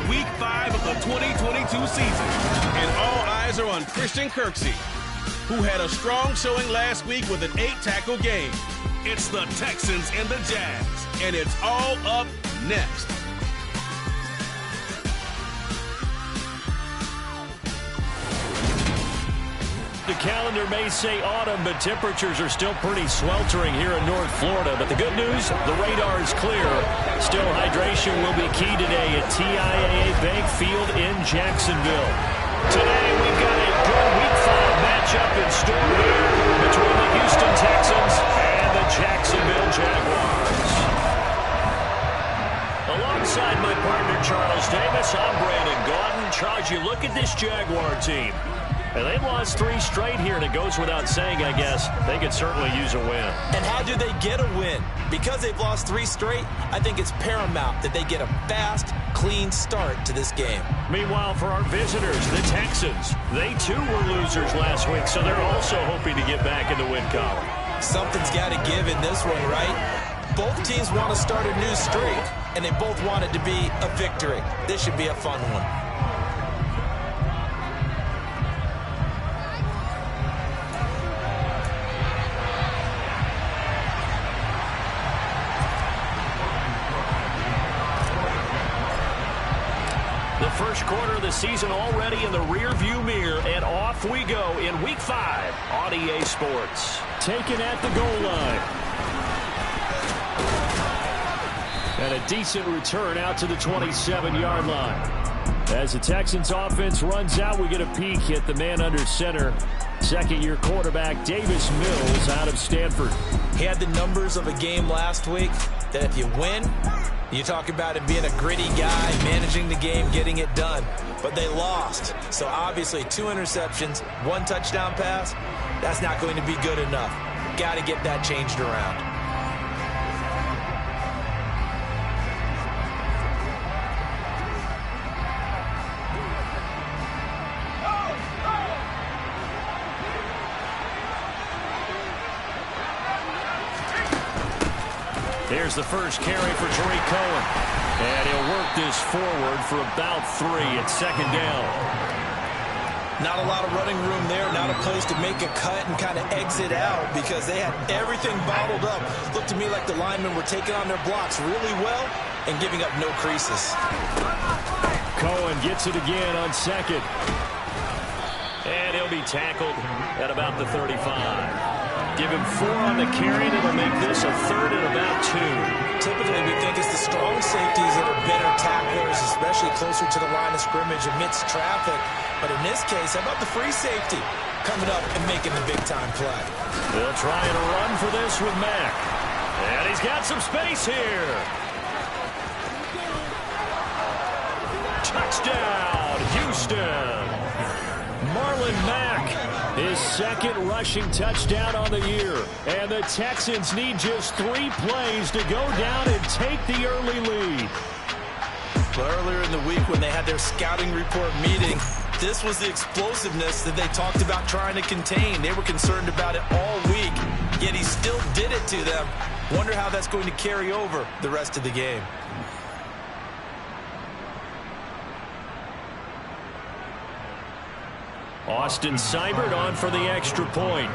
Week 5 of the 2022 season. And all eyes are on Christian Kirksey, who had a strong showing last week with an 8-tackle game. It's the Texans and the Jags, and it's all up next. The calendar may say autumn, but temperatures are still pretty sweltering here in North Florida. But the good news, the radar is clear. Still, hydration will be key today at TIAA Bank Field in Jacksonville. Today, we've got a good Week 5 matchup in store here between the Houston Texans and the Jacksonville Jaguars. Alongside my partner, Charles Davis, I'm Brandon Gaudin. Charles, you look at this Jaguar team. And they've lost 3 straight here, and it goes without saying, I guess, they could certainly use a win. And how do they get a win? Because they've lost 3 straight, I think it's paramount that they get a fast, clean start to this game. Meanwhile, for our visitors, the Texans, they too were losers last week, so they're also hoping to get back in the win column. Something's got to give in this one, right? Both teams want to start a new streak, and they both want it to be a victory. This should be a fun one. First quarter of the season already in the rear-view mirror, and off we go in Week 5 on EA Sports. Taken at the goal line. And a decent return out to the 27-yard line. As the Texans offense runs out, we get a peek at the man under center. Second-year quarterback Davis Mills out of Stanford. He had the numbers of a game last week that if you win, you talk about him being a gritty guy, managing the game, getting it done. But they lost. So obviously 2 interceptions, 1 touchdown pass, that's not going to be good enough. Got to get that changed around. Here's the first carry for Tariq Cohen. And he'll work this forward for about 3 at second down. Not a lot of running room there, not a place to make a cut and kind of exit out because they had everything bottled up. Looked to me like the linemen were taking on their blocks really well and giving up no creases. Cohen gets it again on second. And he'll be tackled at about the 35. Give him 4 on the carry, and it'll make this a 3rd and about 2. Typically, we think it's the strong safeties that are better tacklers, especially closer to the line of scrimmage amidst traffic. But in this case, how about the free safety coming up and making the big-time play? They'll try and run for this with Mack. And he's got some space here. Touchdown, Houston. Marlon Mack, his second rushing touchdown on the year. And the Texans need just 3 plays to go down and take the early lead. Well, earlier in the week when they had their scouting report meeting, this was the explosiveness that they talked about trying to contain. They were concerned about it all week, yet he still did it to them. Wonder how that's going to carry over the rest of the game. Austin Seibert on for the extra point.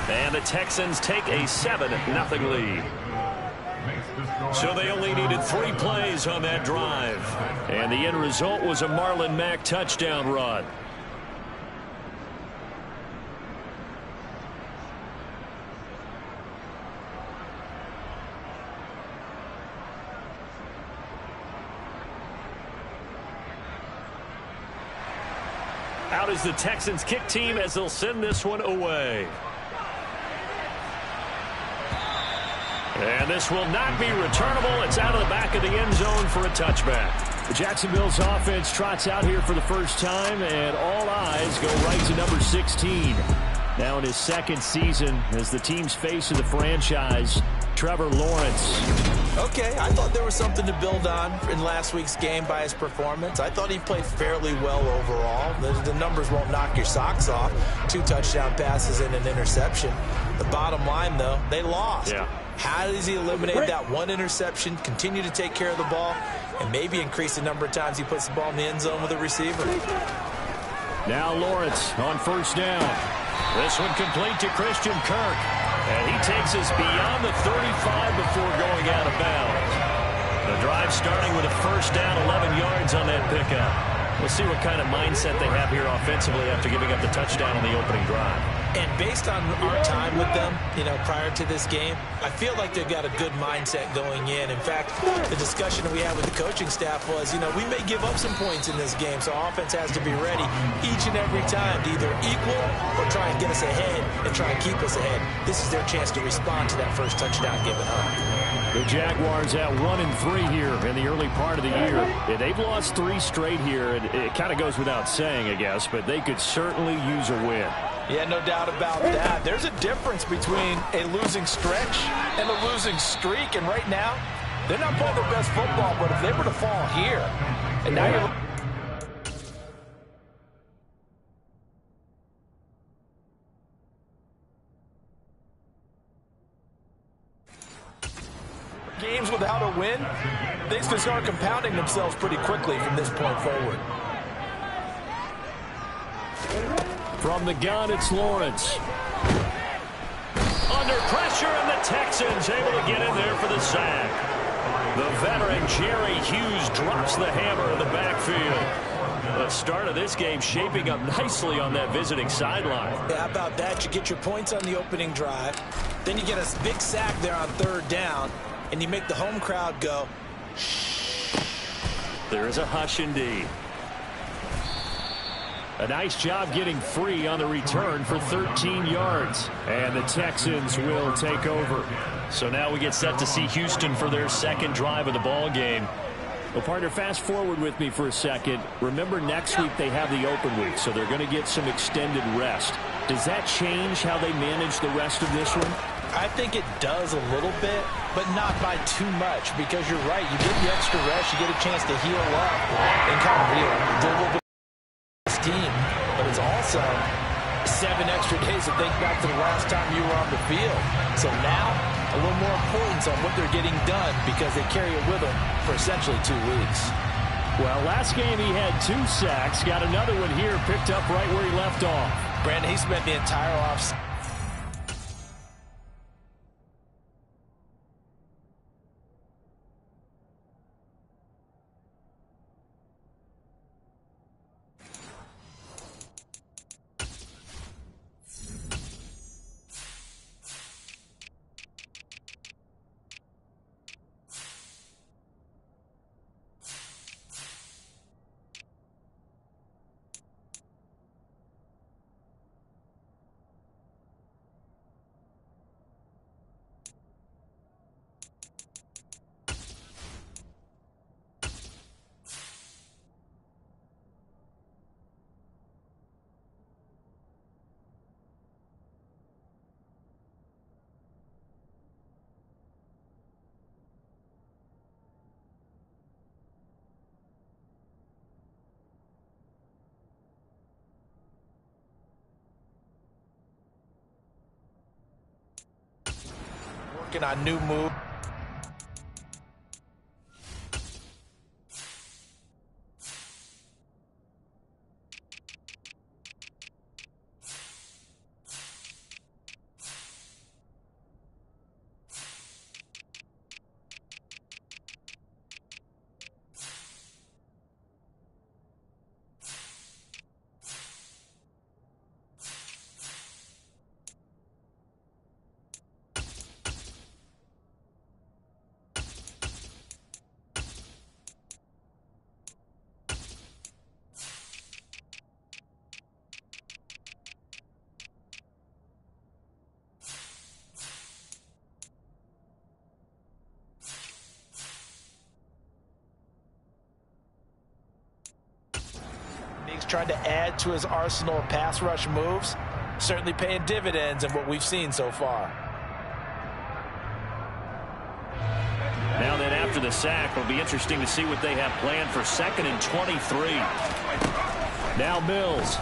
And the Texans take a 7-0 lead. So they only needed 3 plays on that drive. And the end result was a Marlon Mack touchdown run. Out is the Texans kick team as they'll send this one away. And this will not be returnable. It's out of the back of the end zone for a touchback. Jacksonville's offense trots out here for the first time, and all eyes go right to number 16. Now in his 2nd season as the team's face of the franchise, Trevor Lawrence. Okay, I thought there was something to build on in last week's game by his performance. I thought he played fairly well overall. The numbers won't knock your socks off. 2 touchdown passes and an interception. The bottom line, though, they lost. Yeah. How does he eliminate that one interception, continue to take care of the ball, and maybe increase the number of times he puts the ball in the end zone with a receiver? Now Lawrence on first down. This one complete to Christian Kirk. And he takes us beyond the 35 before going out of bounds. The drive starting with a first down, 11 yards on that pickup. We'll see what kind of mindset they have here offensively after giving up the touchdown on the opening drive. And based on our time with them, prior to this game, I feel like they've got a good mindset going in. In fact, the discussion that we had with the coaching staff was, we may give up some points in this game, so our offense has to be ready each and every time to either equal or try and get us ahead and try and keep us ahead. This is their chance to respond to that first touchdown given up. The Jaguars at 1-3 here in the early part of the year. They've lost 3 straight here. It kind of goes without saying, I guess, but they could certainly use a win. Yeah, no doubt about that. There's a difference between a losing stretch and a losing streak, and right now, they're not playing their best football, but if they were to fall here, and now you're... games without a win, things can start compounding themselves pretty quickly from this point forward. From the gun, it's Lawrence. Under pressure, and the Texans able to get in there for the sack. The veteran Jerry Hughes drops the hammer in the backfield. The start of this game shaping up nicely on that visiting sideline. Yeah, how about that? You get your points on the opening drive. Then you get a big sack there on third down, and you make the home crowd go, shh. There is a hush indeed. A nice job getting free on the return for 13 yards. And the Texans will take over. So now we get set to see Houston for their second drive of the ball game. Well, partner, fast forward with me for a second. Remember, next week they have the open week, so they're going to get some extended rest. Does that change how they manage the rest of this one? I think it does a little bit, but not by too much, because you're right. You get the extra rest, you get a chance to heal up and kind of do a little bit team, but it's also 7 extra days to think back to the last time you were on the field. So now, a little more importance on what they're getting done because they carry it with them for essentially 2 weeks. Well, last game he had 2 sacks. Got another one here, picked up right where he left off. Brandon, he spent the entire offseason. Working on new move. Trying to add to his arsenal of pass rush moves, certainly paying dividends in what we've seen so far. Now then, after the sack, it'll be interesting to see what they have planned for 2nd and 23. Now Mills.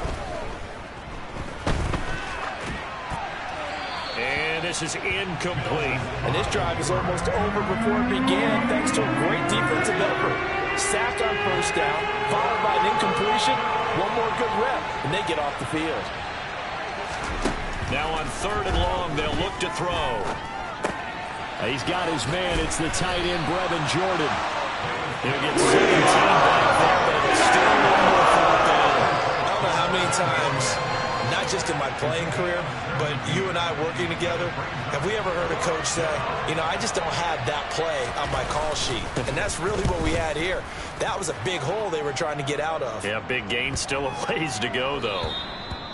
And this is incomplete. And this drive is almost over before it began thanks to a great defensive effort. Sack on first down, followed by an incompletion. One more good rep, and they get off the field. Now on 3rd and long, they'll look to throw. He's got his man. It's the tight end, Brevin Jordan. He'll get 17 back there, but it's still one more 4th down. I don't know how many times, not just in my playing career, but you and I working together, have we ever heard a coach say, you know, I just don't have that play on my call sheet. And that's really what we had here. That was a big hole they were trying to get out of. Yeah, big gain. Still a ways to go, though.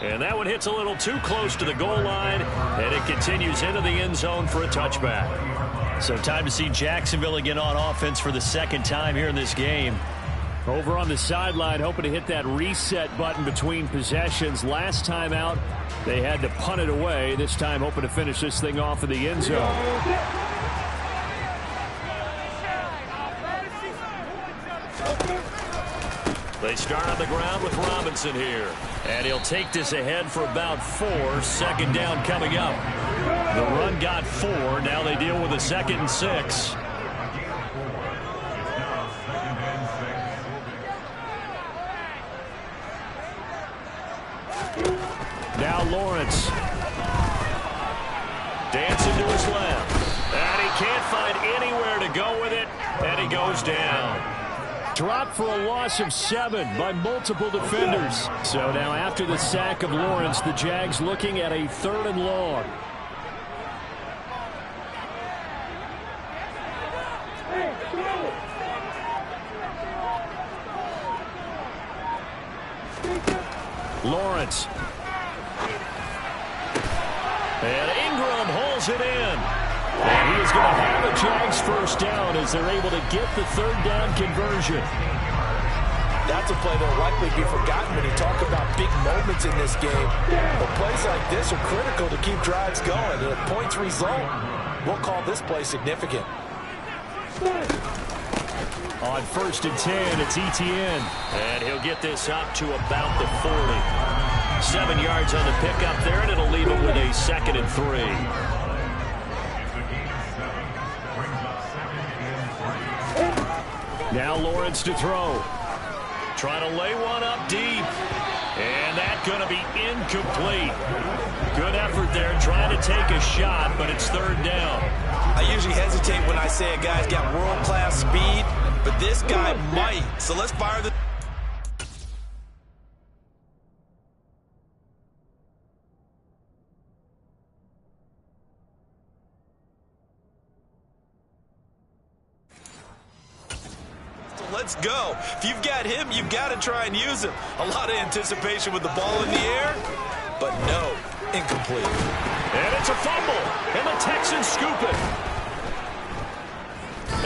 And that one hits a little too close to the goal line, and it continues into the end zone for a touchback. So time to see Jacksonville again on offense for the 2nd time here in this game. Over on the sideline, hoping to hit that reset button between possessions. Last time out, they had to punt it away. This time, hoping to finish this thing off in the end zone. They start on the ground with Robinson here. And he'll take this ahead for about 4. 2nd down coming up. The run got 4. Now they deal with a 2nd and 6. Now Lawrence. Dancing to his left. And he can't find anywhere to go with it. And he goes down. Dropped for a loss of 7 by multiple defenders. So now after the sack of Lawrence, the Jags looking at a 3rd and long. Lawrence. And Ingram holds it in. And he is going to have a Jags 1st down as they're able to get the 3rd down conversion. That's a play that will likely be forgotten when you talk about big moments in this game. But plays like this are critical to keep drives going. And a points result, we'll call this play significant. On 1st and 10, it's Etienne. And he'll get this up to about the 40. 7 yards on the pickup there, and it'll leave it with a 2nd and 3. Now Lawrence to throw. Trying to lay one up deep. And that's going to be incomplete. Good effort there trying to take a shot, but it's 3rd down. I usually hesitate when I say a guy's got world-class speed, but this guy might. So let's fire the... Let's go. If you've got him, you've got to try and use him. A lot of anticipation with the ball in the air, but no, incomplete. And it's a fumble, and the Texans scoop it.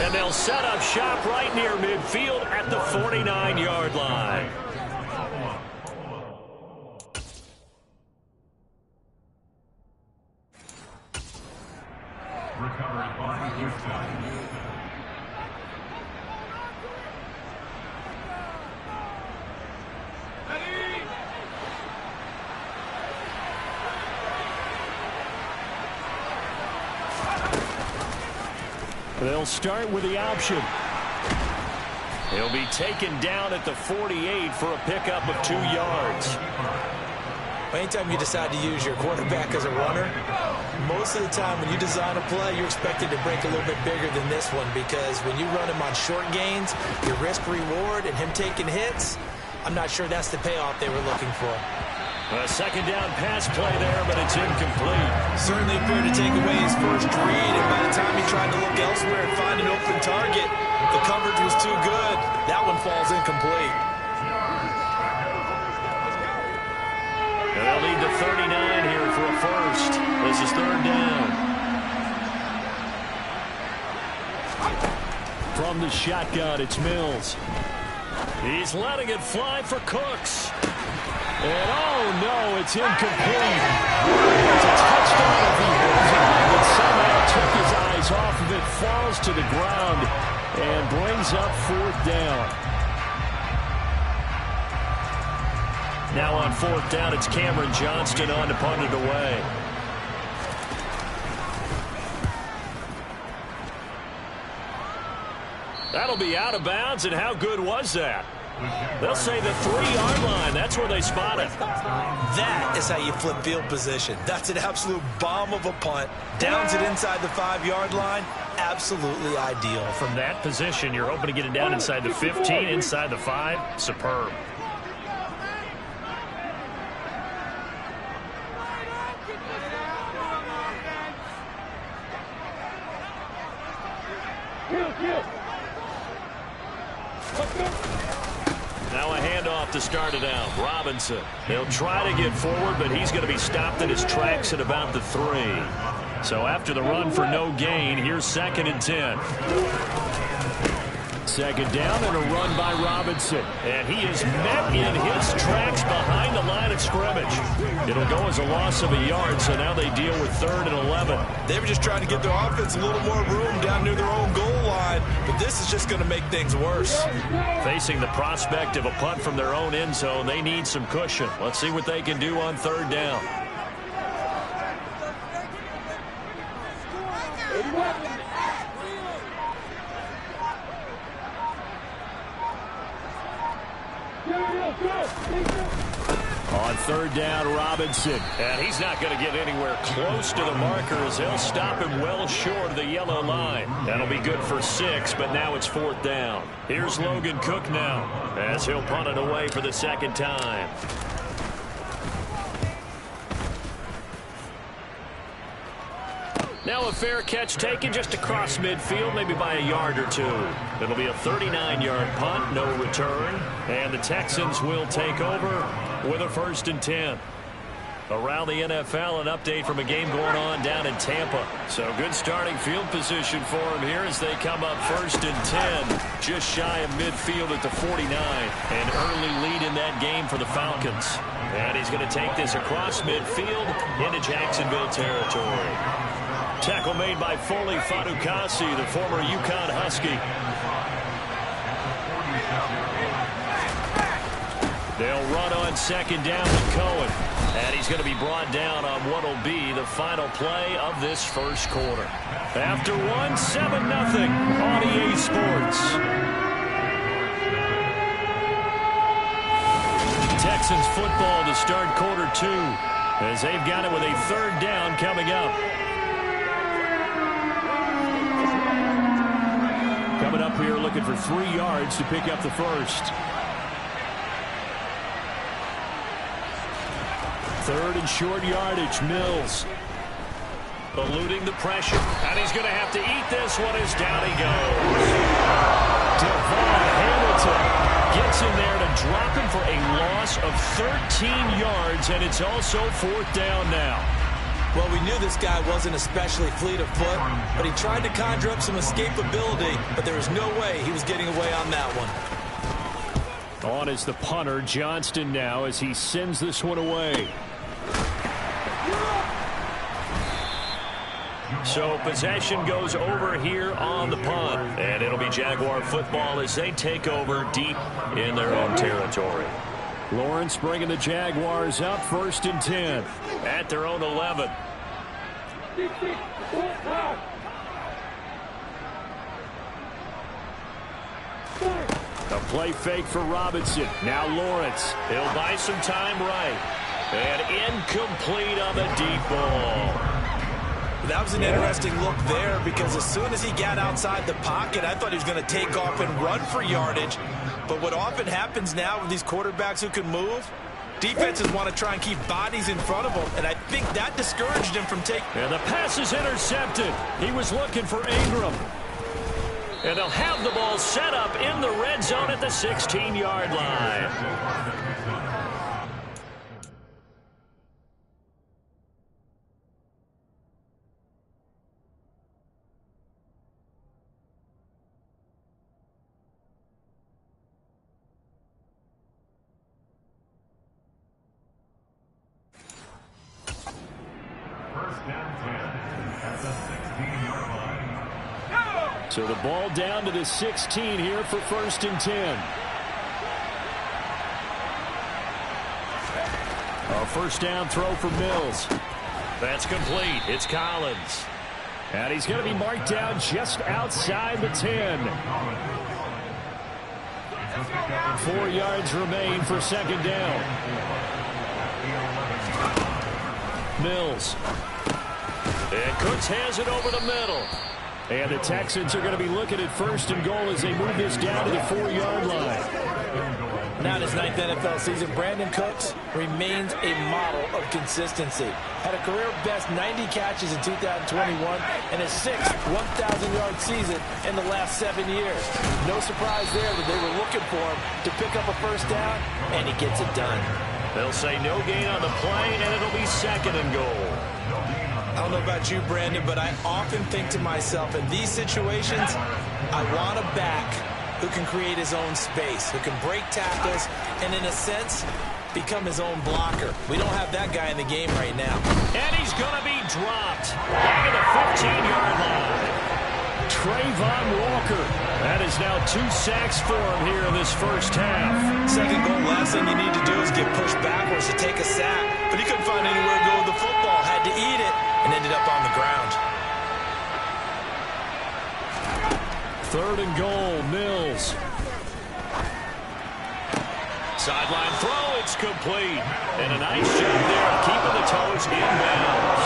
And they'll set up shop right near midfield at the 49-yard line. Recovered by Houston. They'll start with the option. He'll be taken down at the 48 for a pickup of 2 yards. Anytime you decide to use your quarterback as a runner, most of the time when you design a play, you're expected to break a little bit bigger than this one, because when you run him on short gains, your risk-reward and him taking hits, I'm not sure that's the payoff they were looking for. A 2nd down pass play there, but it's incomplete. Certainly appeared to take away his first read, and by the time he tried to look elsewhere and find an open target, the coverage was too good. That one falls incomplete. And they'll need the 39 here for a 1st. This is 3rd down. From the shotgun, it's Mills. He's letting it fly for Cooks. And oh no, it's incomplete. It's a touchdown if he hits it, but somehow took his eyes off of it, falls to the ground, and brings up 4th down. Now on 4th down, it's Cameron Johnston on to punt it away. That'll be out of bounds, and how good was that? They'll say the 3-yard line. That's where they spot it. That is how you flip field position. That's an absolute bomb of a punt. Downs it inside the 5-yard line. Absolutely ideal. From that position, you're hoping to get it down inside the 15, inside the 5. Superb. Now a handoff to start it out. Robinson. They'll try to get forward, but he's going to be stopped in his tracks at about the 3. So after the run for no gain, here's 2nd and 10. 2nd down and a run by Robinson. And he is met in his tracks behind the line of scrimmage. It'll go as a loss of a yard, so now they deal with 3rd and 11. They were just trying to give their offense a little more room down near their own goal line, but this is just going to make things worse. Facing the prospect of a punt from their own end zone, they need some cushion. Let's see what they can do on 3rd down. On 3rd down, Robinson. And he's not going to get anywhere close to the marker as they'll stop him well short of the yellow line. That'll be good for 6, but now it's 4th down. Here's Logan Cook now as he'll punt it away for the 2nd time. Now a fair catch taken just across midfield, maybe by a yard or 2. It'll be a 39-yard punt, no return. And the Texans will take over with a 1st and 10. Around the NFL, an update from a game going on down in Tampa. So good starting field position for him here as they come up 1st and 10. Just shy of midfield at the 49. An early lead in that game for the Falcons. And he's going to take this across midfield into Jacksonville territory. Tackle made by Foley Fadukasi, the former UConn Husky. They'll run on 2nd down with Cohen. And he's going to be brought down on what will be the final play of this 1st quarter. After 1, 7-0 on EA Sports. Texans football to start quarter 2 as they've got it with a 3rd down coming up. Coming up here looking for 3 yards to pick up the 1st. 3rd and short yardage, Mills. Eluding the pressure, and he's going to have to eat this one as down he goes. Devon Hamilton gets in there to drop him for a loss of 13 yards, and it's also 4th down now. Well, we knew this guy wasn't especially fleet of foot, but he tried to conjure up some escapability, but there was no way he was getting away on that one. On is the punter, Johnston now, as he sends this one away. So possession goes over here on the punt, and it'll be Jaguar football as they take over deep in their own territory. Lawrence bringing the Jaguars up 1st and 10 at their own 11. A play fake for Robinson. Now Lawrence. He'll buy some time right. And incomplete on the deep ball. That was an interesting look there because as soon as he got outside the pocket, I thought he was going to take off and run for yardage. But what often happens now with these quarterbacks who can move, defenses want to try and keep bodies in front of them, and I think that discouraged him from taking. And the pass is intercepted. He was looking for Ingram. And they'll have the ball set up in the red zone at the 16-yard line. So the ball down to the 16 here for 1st and 10. A 1st down throw for Mills. That's complete. It's Collins. And he's going to be marked down just outside the 10. 4 yards remain for second down. Mills. And Cooks has it over the middle. And the Texans are going to be looking at first and goal as they move this down to the 4-yard line. Now in his 9th NFL season, Brandon Cooks remains a model of consistency. Had a career-best 90 catches in 2021 and his 6th 1,000-yard season in the last 7 years. No surprise there that they were looking for him to pick up a first down, and he gets it done. They'll say no gain on the play, and it'll be second and goal. I don't know about you, Brandon, but I often think to myself, in these situations, I want a back who can create his own space, who can break tackles, and in a sense, become his own blocker. We don't have that guy in the game right now. And he's going to be dropped back at the 15-yard line. Trayvon Walker. That is now 2 sacks for him here in this first half. Second goal, last thing you need to do is get pushed backwards to take a sack. But he couldn't find anywhere to go with the football, had to eat it, and ended up on the ground. Third and goal, Mills. Sideline throw, it's complete. And a nice job there of keeping the toes inbounds.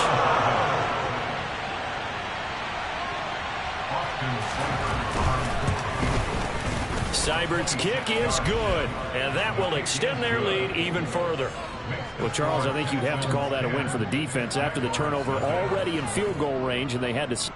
Seibert's kick is good, and that will extend their lead even further. Well, Charles, I think you'd have to call that a win for the defense after the turnover already in field goal range, and they had to...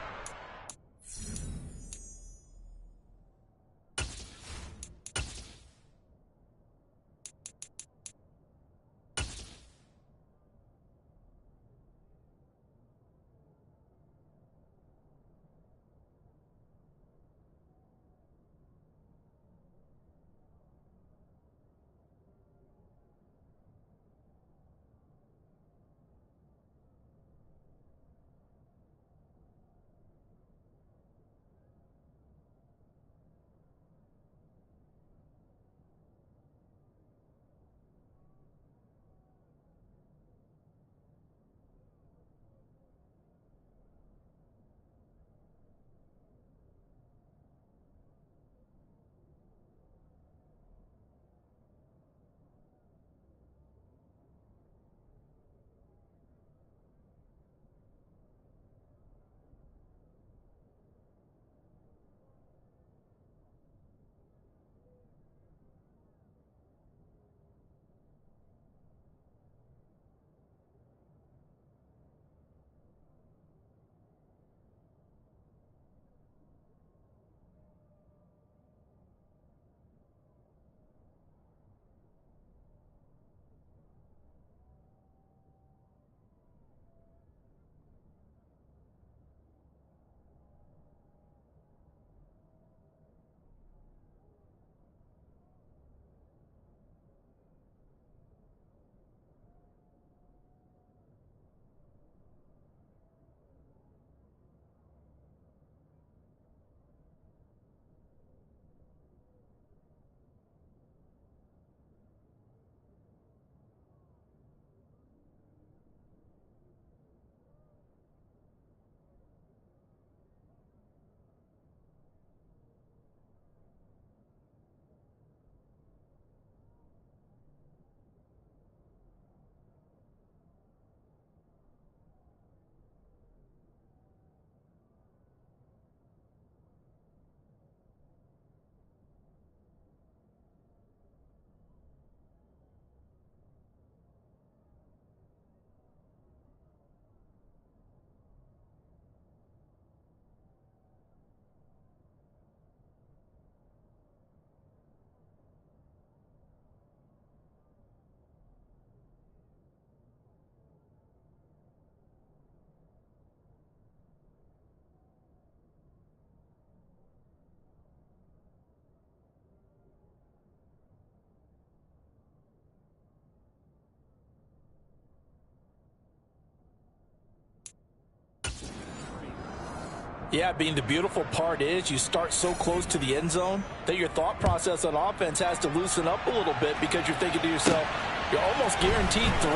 Yeah, being the beautiful part is you start so close to the end zone that your thought process on offense has to loosen up a little bit because you're thinking to yourself, you're almost guaranteed 3.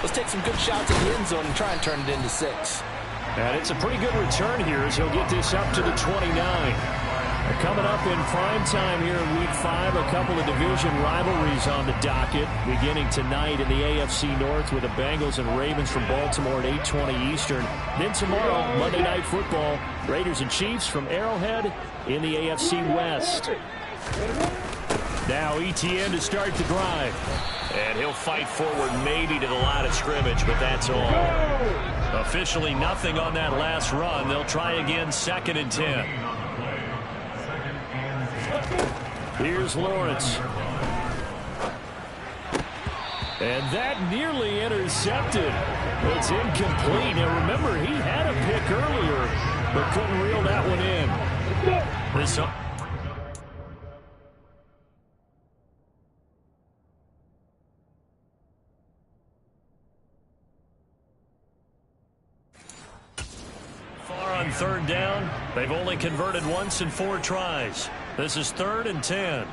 Let's take some good shots at the end zone and try and turn it into 6. And it's a pretty good return here as he'll get this up to the 29. Coming up in prime time here in Week 5, a couple of division rivalries on the docket, beginning tonight in the AFC North with the Bengals and Ravens from Baltimore at 8:20 Eastern. Then tomorrow, Monday Night Football, Raiders and Chiefs from Arrowhead in the AFC West. Now ETN to start the drive. And he'll fight forward maybe to the line of scrimmage, but that's all. Officially nothing on that last run. They'll try again, 2nd and 10. Here's Lawrence. And that nearly intercepted. It's incomplete. Now remember, he had a pick earlier, but couldn't reel that one in. This far on 3rd down. They've only converted once in 4 tries. This is 3rd and 10.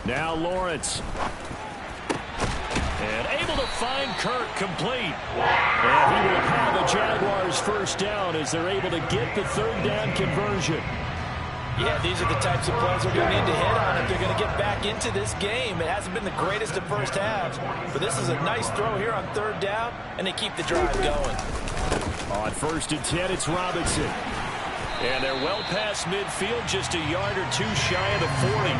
Now Lawrence. And able to find Kirk complete. And he will have the Jaguars first down as they're able to get the 3rd down conversion. Yeah, these are the types of plays they're going to need to hit on if they're going to get back into this game. It hasn't been the greatest of first halves, but this is a nice throw here on 3rd down, and they keep the drive going. On 1st and 10, it's Robinson. And they're well past midfield, just a yard or 2 shy of the 40.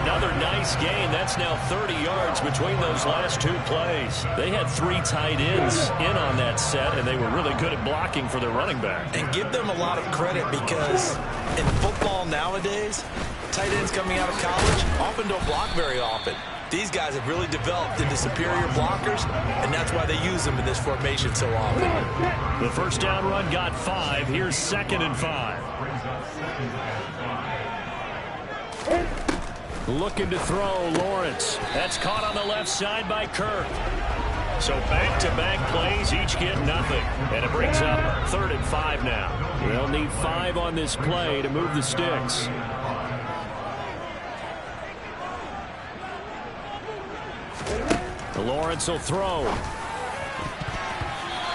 Another nice gain. That's now 30 yards between those last 2 plays. They had 3 tight ends in on that set, and they were really good at blocking for their running back. And give them a lot of credit because in football nowadays, tight ends coming out of college often don't block very often. These guys have really developed into superior blockers, and that's why they use them in this formation so often. The first down run got 5. Here's 2nd and 5. Looking to throw, Lawrence. That's caught on the left side by Kirk. So back-to-back plays, each get nothing. And it brings up 3rd and 5 now. They'll need 5 on this play to move the sticks. Lawrence will throw.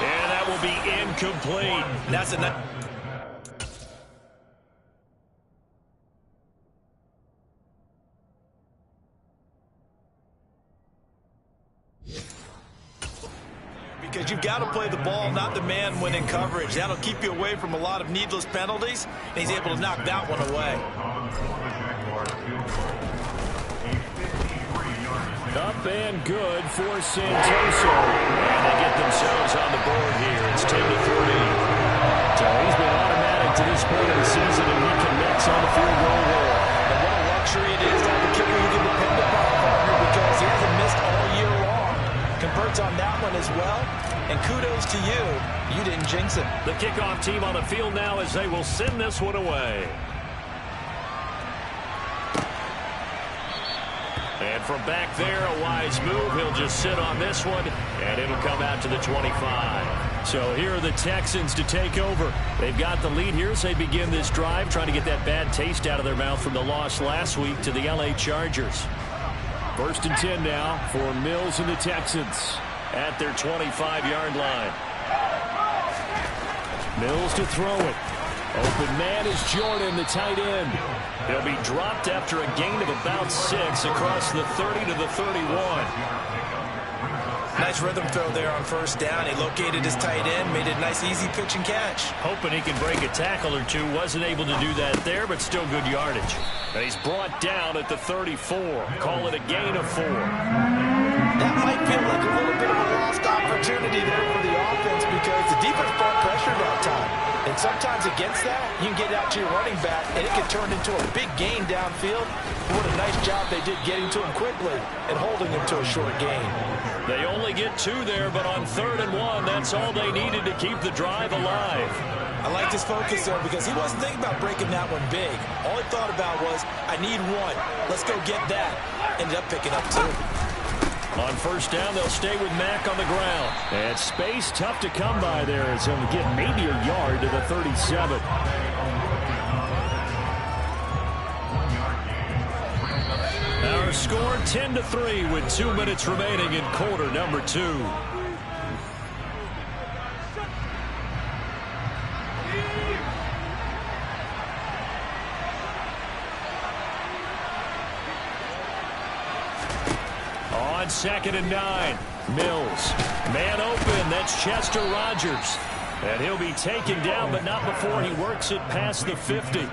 And that will be incomplete. That's enough. Because you've got to play the ball, not the man when in coverage. That'll keep you away from a lot of needless penalties, and he's able to knock that one away. Up and good for Santoso. And they get themselves on the board here. It's 10-3. So he's been automatic to this point of the season, and he connects on the field goal there. And what a luxury it is to have a kicker you can depend upon, partner, because he hasn't missed all year long. Converts on that one as well. And kudos to you. You didn't jinx him. The kickoff team on the field now as they will send this one away. And from back there, a wise move. He'll just sit on this one, and it'll come out to the 25. So here are the Texans to take over. They've got the lead here as they begin this drive, trying to get that bad taste out of their mouth from the loss last week to the LA Chargers. 1st and 10 now for Mills and the Texans at their 25-yard line. Mills to throw it. Open man is Jordan, the tight end. He'll be dropped after a gain of about 6 across the 30 to the 31. Nice rhythm throw there on 1st down. He located his tight end, made it a nice easy pitch and catch. Hoping he can break a tackle or 2. Wasn't able to do that there, but still good yardage. And he's brought down at the 34. Call it a gain of 4. That might feel like a little bit of a lost opportunity there for the offense because the defense brought pressure that time. And sometimes against that, you can get out to your running back, and it can turn into a big gain downfield. What a nice job they did getting to him quickly and holding him to a short gain. They only get 2 there, but on 3rd and 1, that's all they needed to keep the drive alive. I like his focus there because he wasn't thinking about breaking that one big. All he thought about was, I need 1. Let's go get that. Ended up picking up 2. On 1st down, they'll stay with Mack on the ground. And space tough to come by there as he'll get maybe a yard to the 37. score 10-3 with 2 minutes remaining in quarter number 2. On 2nd and 9, Mills. Man open, that's Chester Rogers. And he'll be taken down, but not before he works it past the 50.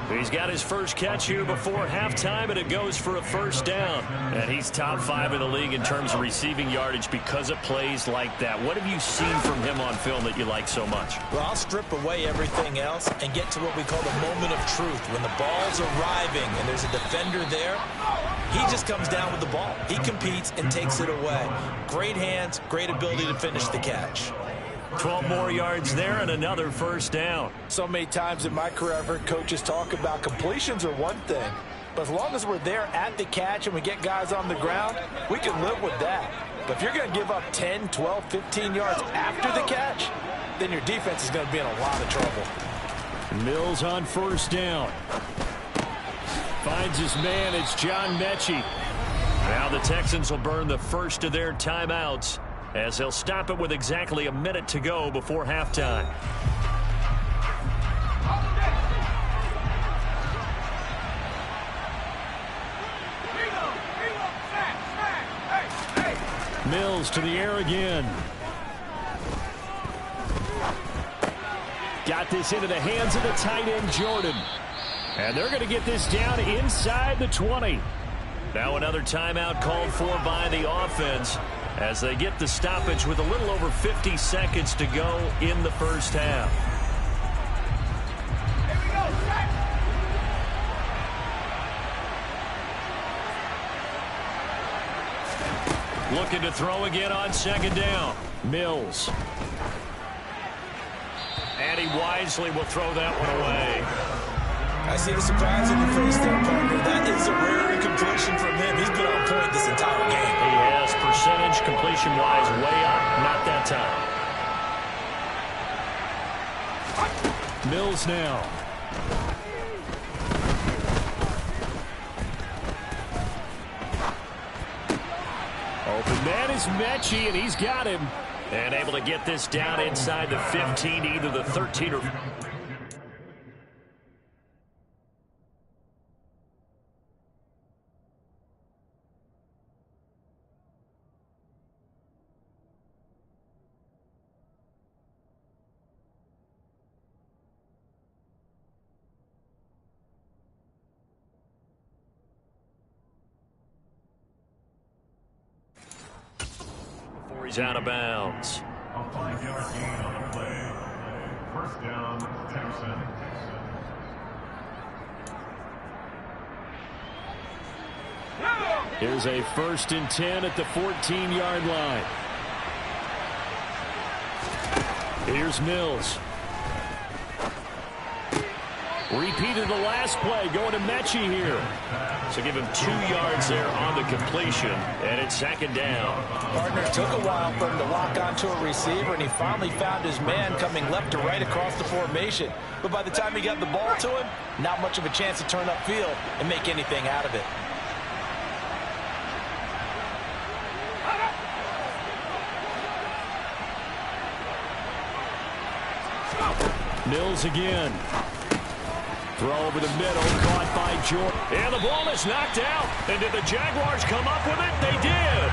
He's got his first catch here before halftime, and it goes for a first down. And he's top 5 in the league in terms of receiving yardage because of plays like that. What have you seen from him on film that you like so much? Well, I'll strip away everything else and get to what we call the moment of truth. When the ball's arriving and there's a defender there, he just comes down with the ball. He competes and takes it away. Great hands, great ability to finish the catch. 12 more yards there and another first down. So many times in my career I've heard coaches talk about completions are one thing, but as long as we're there at the catch and we get guys on the ground, we can live with that. But if you're going to give up 10, 12, 15 yards after the catch, then your defense is going to be in a lot of trouble. Mills on first down. Finds his man. It's John Mechie. Now the Texans will burn the first of their timeouts, as they'll stop it with exactly a minute to go before halftime. Mills to the air again. Got this into the hands of the tight end, Jordan. And they're going to get this down inside the 20. Now another timeout called for by the offense, as they get the stoppage with a little over 50 seconds to go in the first half. Looking to throw again on 2nd down. Mills. And he wisely will throw that one away. I see the surprise in your face there, partner. That is a rare incompletion from him. He's been on point this entire game. He has percentage, completion-wise, way up. Not that time. Mills now. Open man is Mechie, and he's got him. And able to get this down inside the 15, either the 13 or... He's out of bounds. A 5-yard gain on the play. First down, Texans. Here's a 1st and 10 at the 14-yard line. Here's Mills. Repeated the last play, going to Mechie here. So give him 2 yards there on the completion, and it's 2nd down. Partner, it took a while for him to lock onto a receiver, and he finally found his man coming left to right across the formation. But by the time he got the ball to him, not much of a chance to turn upfield and make anything out of it. Mills again. Throw over the middle, caught by Jordan. And the ball is knocked out. And did the Jaguars come up with it? They did.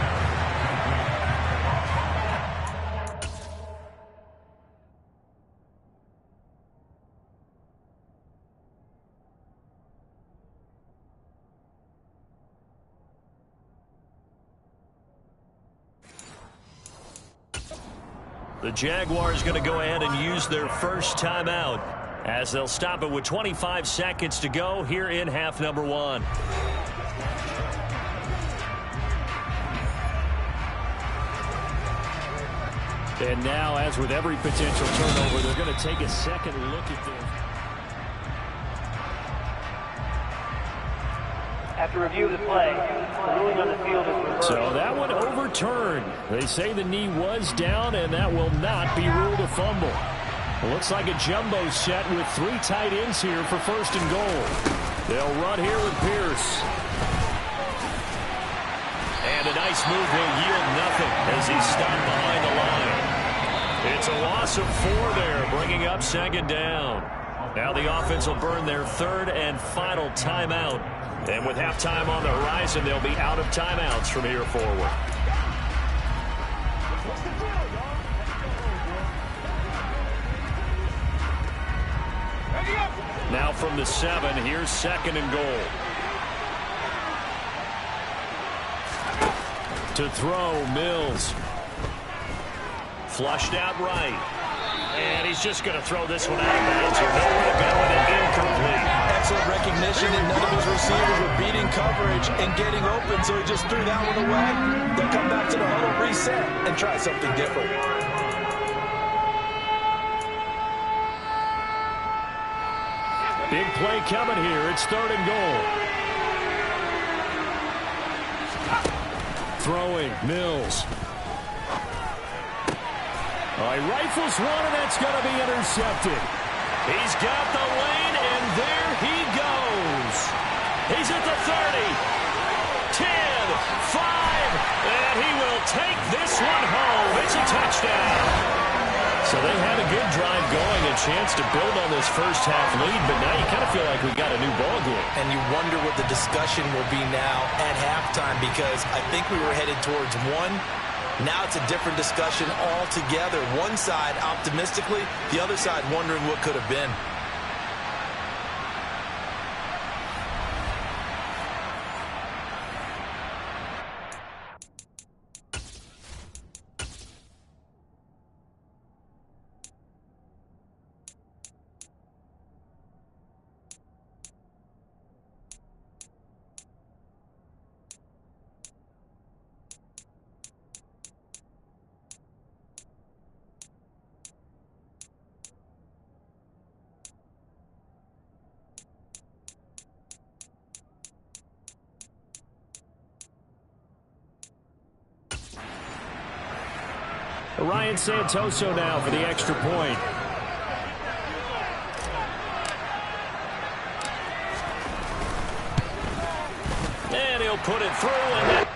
The Jaguars going to go ahead and use their first timeout, as they'll stop it with 25 seconds to go here in half number 1. And now, as with every potential turnover, they're going to take a second look at this. After review of the play, the ruling on the field is reversed. So that one overturned. They say the knee was down, and that will not be ruled a fumble. It looks like a jumbo set with 3 tight ends here for 1st and goal. They'll run here with Pierce. a nice move. He'll yield nothing as he's stopped behind the line. It's a loss of 4 there, bringing up second down. Now the offense will burn their third and final timeout. And with halftime on the horizon, they'll be out of timeouts from here forward. Now from the 7, here's second and goal. To throw, Mills. Flushed out right. And he's just going to throw this one out of bounds here. Nowhere to go with it. Incomplete. Excellent recognition, and none of his receivers were beating coverage and getting open, so he just threw that one away. They'll come back to the huddle, reset, and try something different. Big play coming here. It's third and goal. Throwing, Mills. He rifles one, and that's going to be intercepted. He's got the lane, and there he goes. He's at the 30, 10, 5, and he will take this one home. It's a touchdown. So they had a good drive going, a chance to build on this first half lead, but now you kind of feel like we got a new ball game. And you wonder what the discussion will be now at halftime, because I think we were headed towards one. Now it's a different discussion altogether. One side optimistically, the other side wondering what could have been. Ryan Santoso now for the extra point. And he'll put it through, and that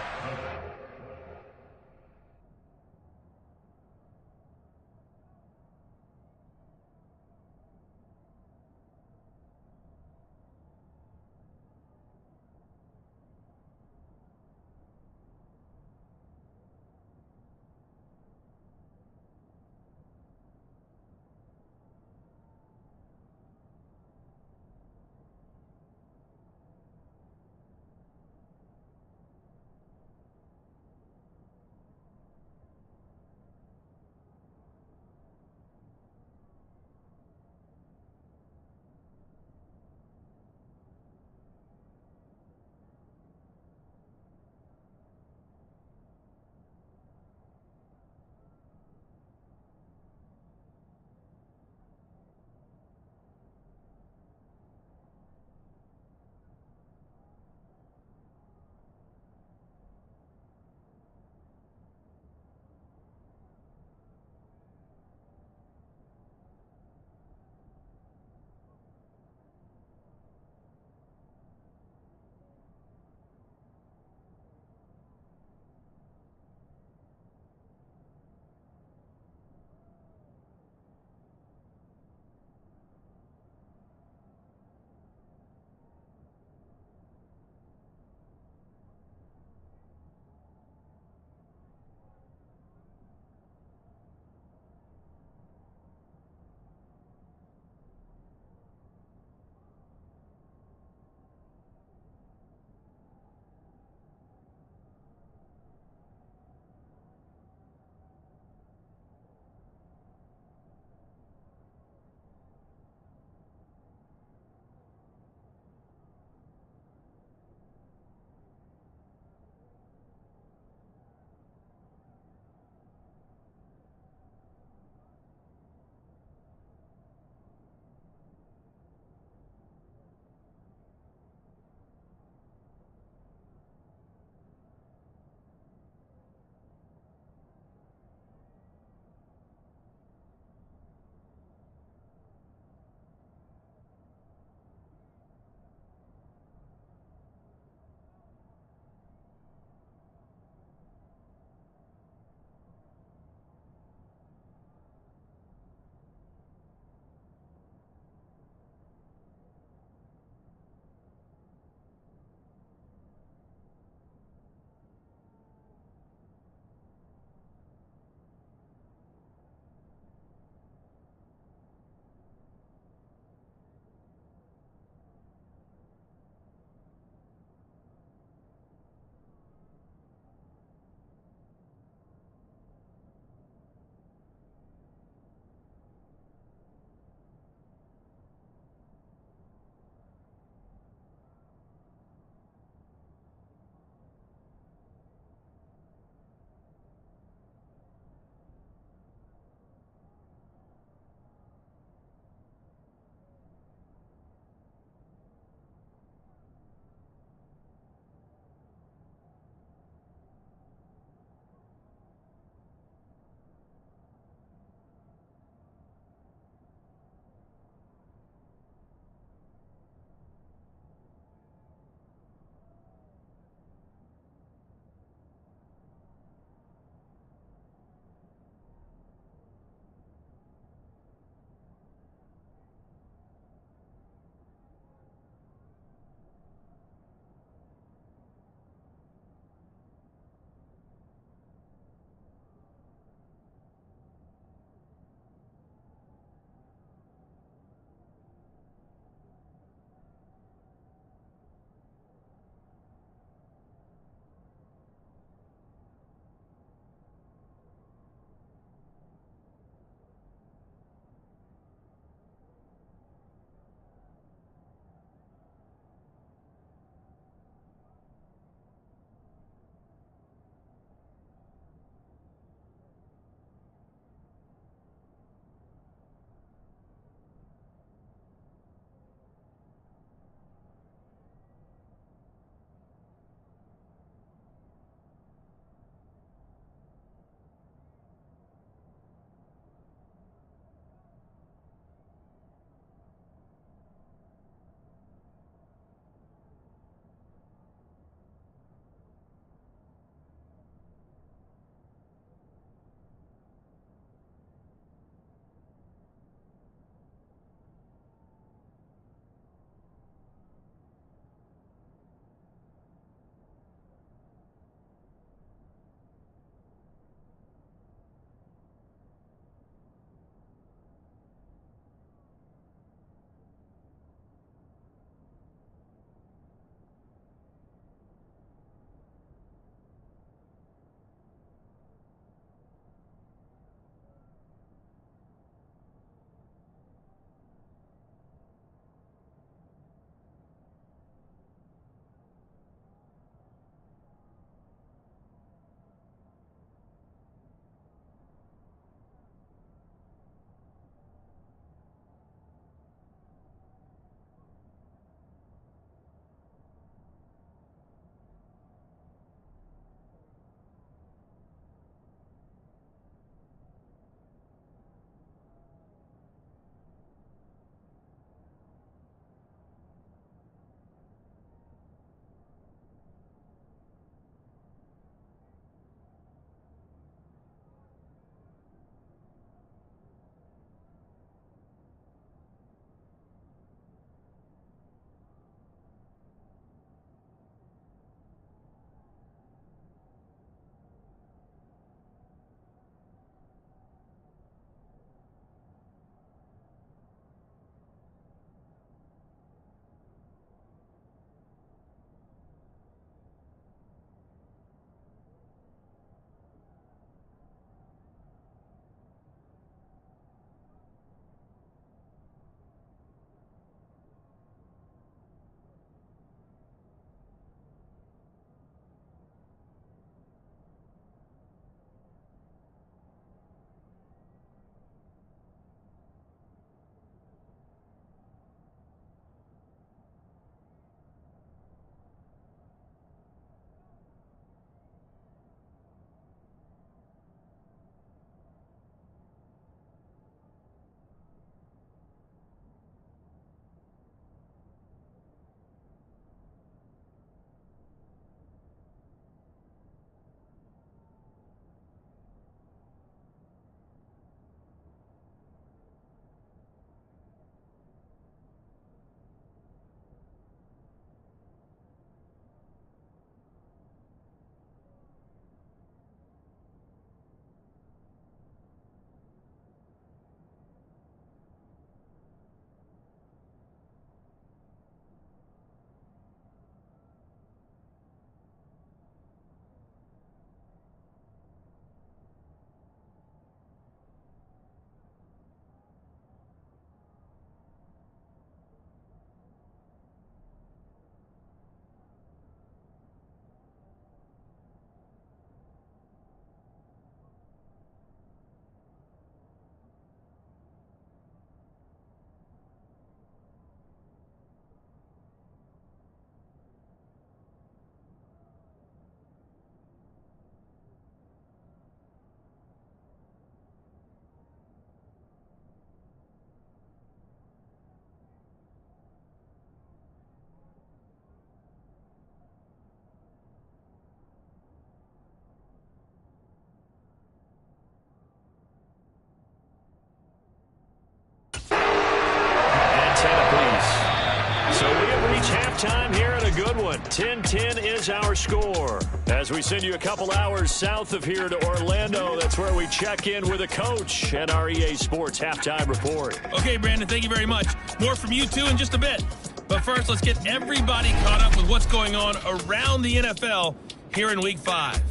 It's halftime here and a good one. 10-10 is our score. As we send you a couple hours south of here to Orlando, that's where we check in with a coach at our EA Sports Halftime Report. Okay, Brandon, thank you very much. More from you two in just a bit. But first, let's get everybody caught up with what's going on around the NFL here in Week 5.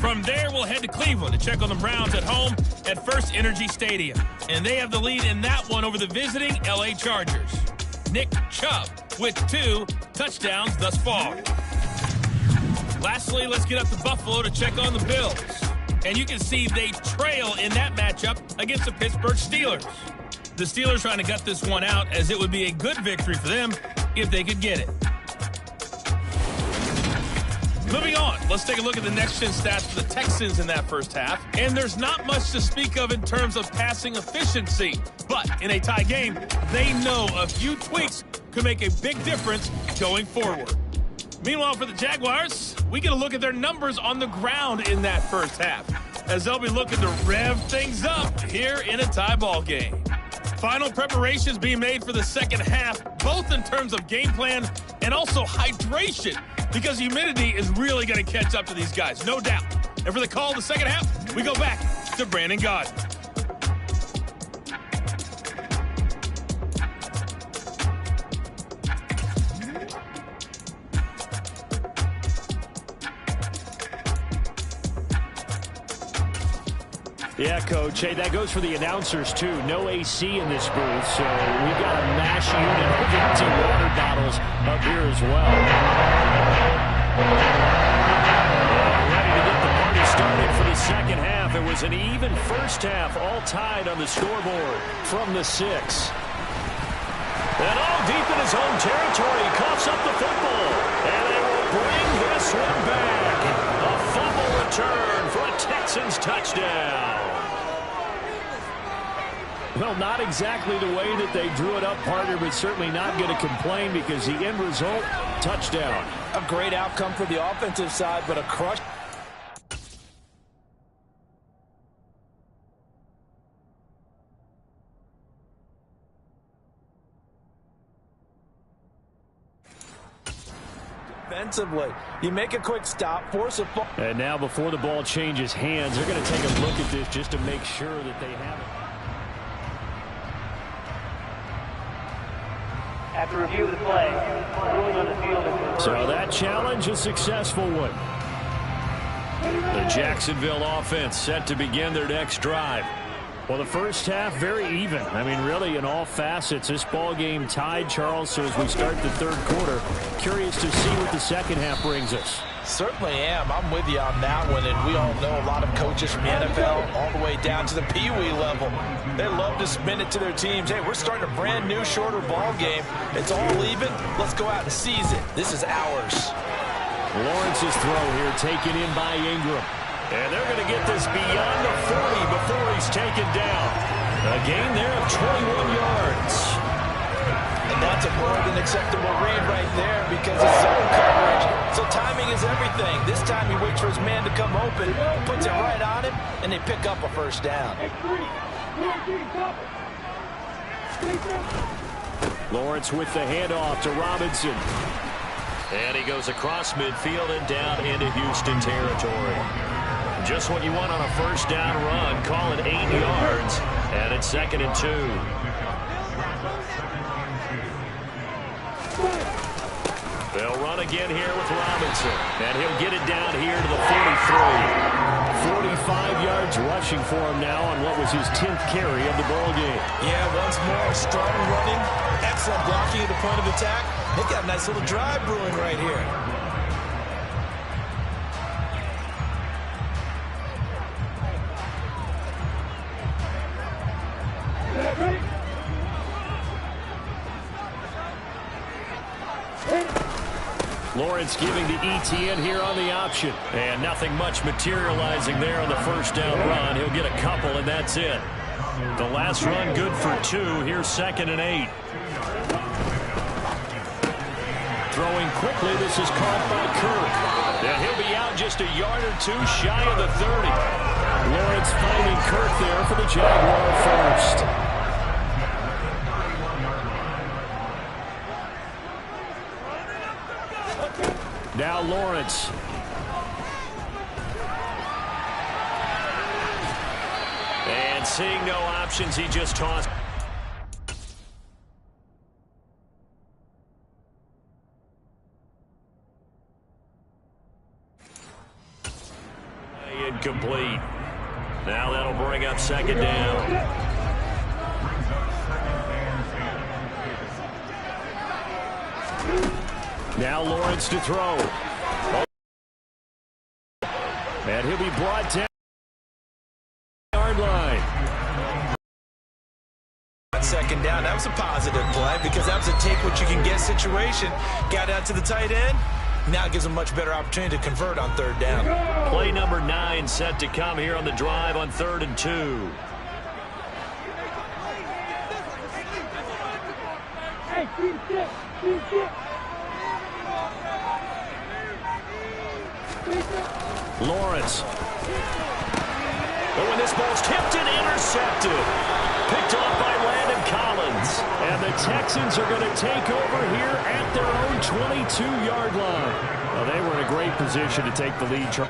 From there, we'll head to Cleveland to check on the Browns at home at First Energy Stadium. And they have the lead in that one over the visiting LA Chargers. Nick Chubb with 2 touchdowns thus far. Lastly, let's get up to Buffalo to check on the Bills. And you can see they trail in that matchup against the Pittsburgh Steelers. The Steelers trying to gut this one out, as it would be a good victory for them if they could get it. Moving on, let's take a look at the next-gen stats for the Texans in that first half. And there's not much to speak of in terms of passing efficiency. But in a tie game, they know a few tweaks could make a big difference going forward. Meanwhile, for the Jaguars, we get a look at their numbers on the ground in that first half, as they'll be looking to rev things up here in a tie ball game. Final preparations being made for the second half, both in terms of game plan and also hydration, because humidity is really going to catch up to these guys, no doubt. And for the call of the second half, we go back to Brandon Gaudin. Yeah, Coach. Hey, that goes for the announcers, too. No AC in this booth, so we've got a mash unit of empty water bottles up here as well. Ready to get the party started for the second half. It was an even first half, all tied on the scoreboard from the 6. And all deep in his own territory, he coughs up the football. And they will bring this one back. A fumble return for a Texans touchdown. Well, not exactly the way that they drew it up, partner, but certainly not going to complain because the end result, touchdown. A great outcome for the offensive side, but a crush. Defensively, you make a quick stop, force a ball. And now before the ball changes hands, they're going to take a look at this just to make sure that they have it. After review of the play, ruling on the field is so that challenge, a successful one. The Jacksonville offense set to begin their next drive. Well, the first half, very even. I mean, really, in all facets, this ball game tied, Charles. So as we start the third quarter, curious to see what the second half brings us. Certainly am. I'm with you on that one, and we all know a lot of coaches from the NFL all the way down to the Pee Wee level. They love to spin it to their teams. Hey, we're starting a brand new, shorter ball game. It's all even. Let's go out and seize it. This is ours. Lawrence's throw here taken in by Ingram. And they're going to get this beyond the 40 before he's taken down. A gain there of 21 yards. And that's a more than acceptable read right there because it's zone coverage. So timing is everything. This time he waits for his man to come open, puts it right on him, and they pick up a first down. Lawrence with the handoff to Robinson. And he goes across midfield and down into Houston territory. Just what you want on a first down run. Call it 8 yards. And it's 2nd and 2. They'll run again here with Robinson. And he'll get it down here to the 43. 45 yards rushing for him now on what was his 10th carry of the ball game. Yeah, once more, strong running, excellent blocking at the point of attack. They got a nice little drive brewing right here. Lawrence giving to Etienne here on the option. And nothing much materializing there on the first down run. He'll get a couple, and that's it. The last run good for 2. Here's 2nd and 8. Throwing quickly, this is caught by Kirk. And he'll be out just a yard or two shy of the 30. Lawrence finding Kirk there for the Jaguar first. Now Lawrence. And seeing no options, he just tossed. Incomplete. Now that'll bring up second down. Now Lawrence to throw. And he'll be brought down. Yard line. Second down. That was a positive play because that was a take what you can get situation. Got out to the tight end. Now it gives them a much better opportunity to convert on third down. Play number 9 set to come here on the drive on 3rd and 2. Lawrence. But when this ball's tipped and intercepted. Picked off by Landon Collins. And the Texans are going to take over here at their own 22-yard line. Well, they were in a great position to take the lead.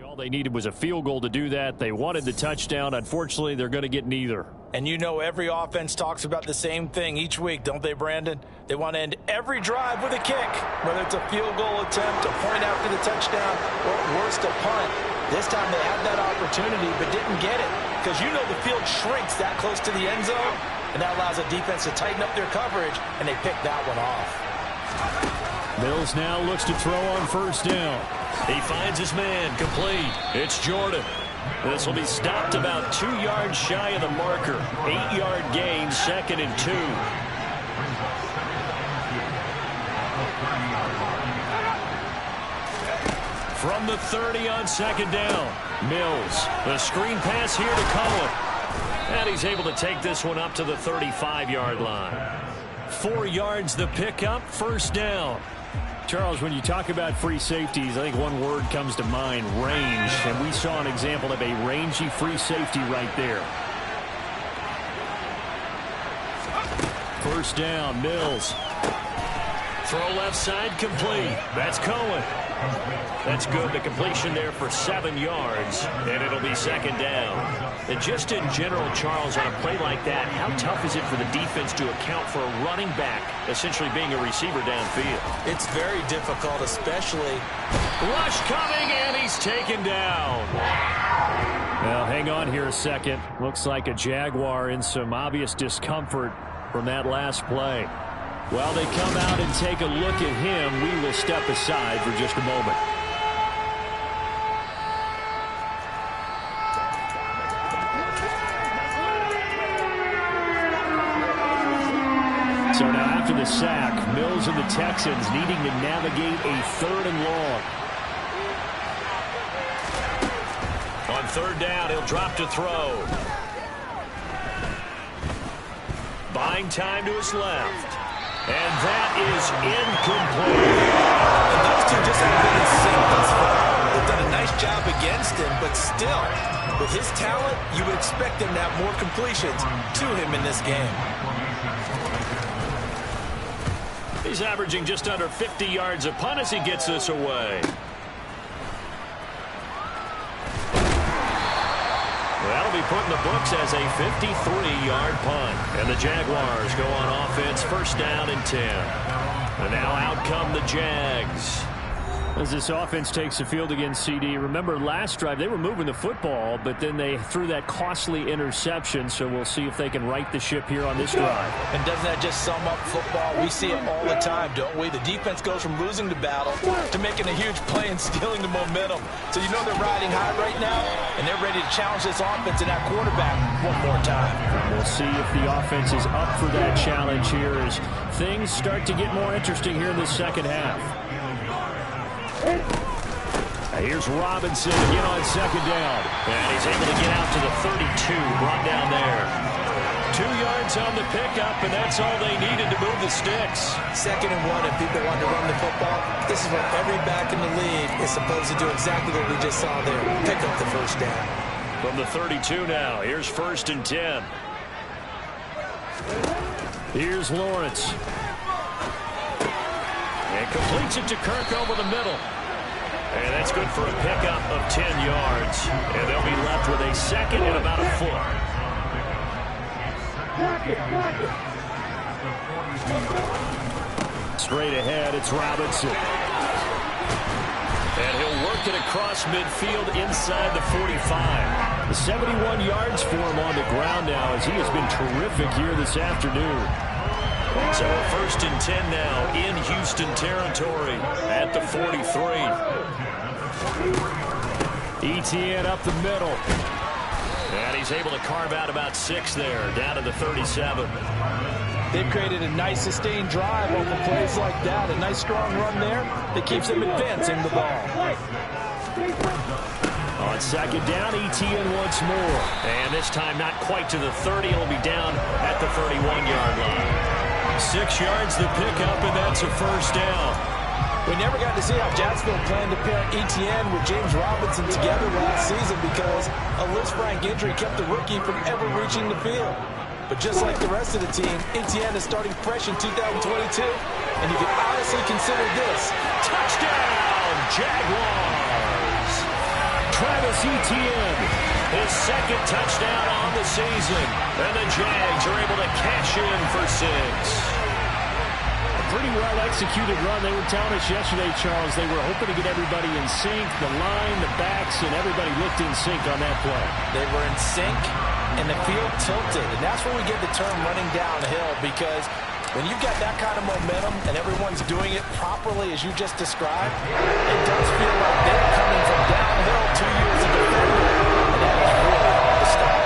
All they needed was a field goal to do that. They wanted the touchdown. Unfortunately, they're going to get neither. And you know every offense talks about the same thing each week, don't they, Brandon? They want to end every drive with a kick, whether it's a field goal attempt, a point after the touchdown, or worse, a punt. This time they had that opportunity but didn't get it because you know the field shrinks that close to the end zone, and that allows the defense to tighten up their coverage, and they picked that one off. Mills now looks to throw on first down. He finds his man, complete. It's Jordan. This will be stopped about 2 yards shy of the marker. 8-yard gain, 2nd and 2. From the 30 on 2nd down. Mills, the screen pass here to Cohen. And he's able to take this one up to the 35-yard line. 4 yards the pickup, first down. Charles, when you talk about free safeties, I think one word comes to mind, range. And we saw an example of a rangy free safety right there. First down, Mills. Throw left side, complete. That's Cohen. That's good. The completion there for 7 yards, and it'll be 2nd down. And just in general, Charles, on a play like that, how tough is it for the defense to account for a running back essentially being a receiver downfield? It's very difficult, especially. Rush coming, and he's taken down. Well, hang on here a second. Looks like a Jaguar in some obvious discomfort from that last play. While they come out and take a look at him, we will step aside for just a moment. So now after the sack, Mills and the Texans needing to navigate a 3rd and long. On 3rd down, he'll drop to throw. Buying time to his left. And that is incomplete. And those two just haven't been in sync thus far. They've done a nice job against him, but still, with his talent, you would expect him to have more completions to him in this game. He's averaging just under 50 yards a punt as he gets this away. That'll be put in the books as a 53-yard punt. And the Jaguars go on offense, first down and 10. And now out come the Jags. As this offense takes the field against CD, remember last drive they were moving the football, but then they threw that costly interception, so we'll see if they can right the ship here on this drive. And doesn't that just sum up football? We see it all the time, don't we? The defense goes from losing the battle to making a huge play and stealing the momentum. So you know they're riding high right now, and they're ready to challenge this offense and that quarterback one more time. We'll see if the offense is up for that challenge here as things start to get more interesting here in the second half. Here's Robinson again on second down. And he's able to get out to the 32, brought down there. yards on the pickup, and that's all they needed to move the sticks. 2nd and 1, and people want to run the football. This is what every back in the league is supposed to do, exactly what we just saw there. Pick up the first down. From the 32 now, here's 1st and 10. Here's Lawrence. And completes it to Kirk over the middle. And that's good for a pickup of 10 yards. And they'll be left with a 2nd and about a foot. Straight ahead, it's Robinson. And he'll work it across midfield inside the 45. The 71 yards for him on the ground now, as he has been terrific here this afternoon. So a 1st and 10 now in Houston territory at the 43. Etienne up the middle. And he's able to carve out about 6 there, down to the 37. They've created a nice sustained drive off of plays like that. A nice strong run there that keeps them advancing the ball. On 2nd down, Etienne once more. And this time not quite to the 30. It'll be down at the 31-yard line. 6 yards the pickup, and that's a 1st down. We never got to see how Jacksonville planned to pair Etienne with James Robinson together last season because a Lisfranc injury kept the rookie from ever reaching the field. But just like the rest of the team, Etienne is starting fresh in 2022, and you can honestly consider this. Touchdown, Jaguars! Travis Etienne, his 2nd touchdown on the season, and the Jags are able to cash in for 6. Pretty well executed run. They were telling us yesterday, Charles, they were hoping to get everybody in sync, the line, the backs, and everybody looked in sync on that play. They were in sync, and the field tilted. And that's where we get the term running downhill, because when you've got that kind of momentum and everyone's doing it properly as you just described, it does feel like they're coming from downhill to you as a defender. And that is really hard to stop.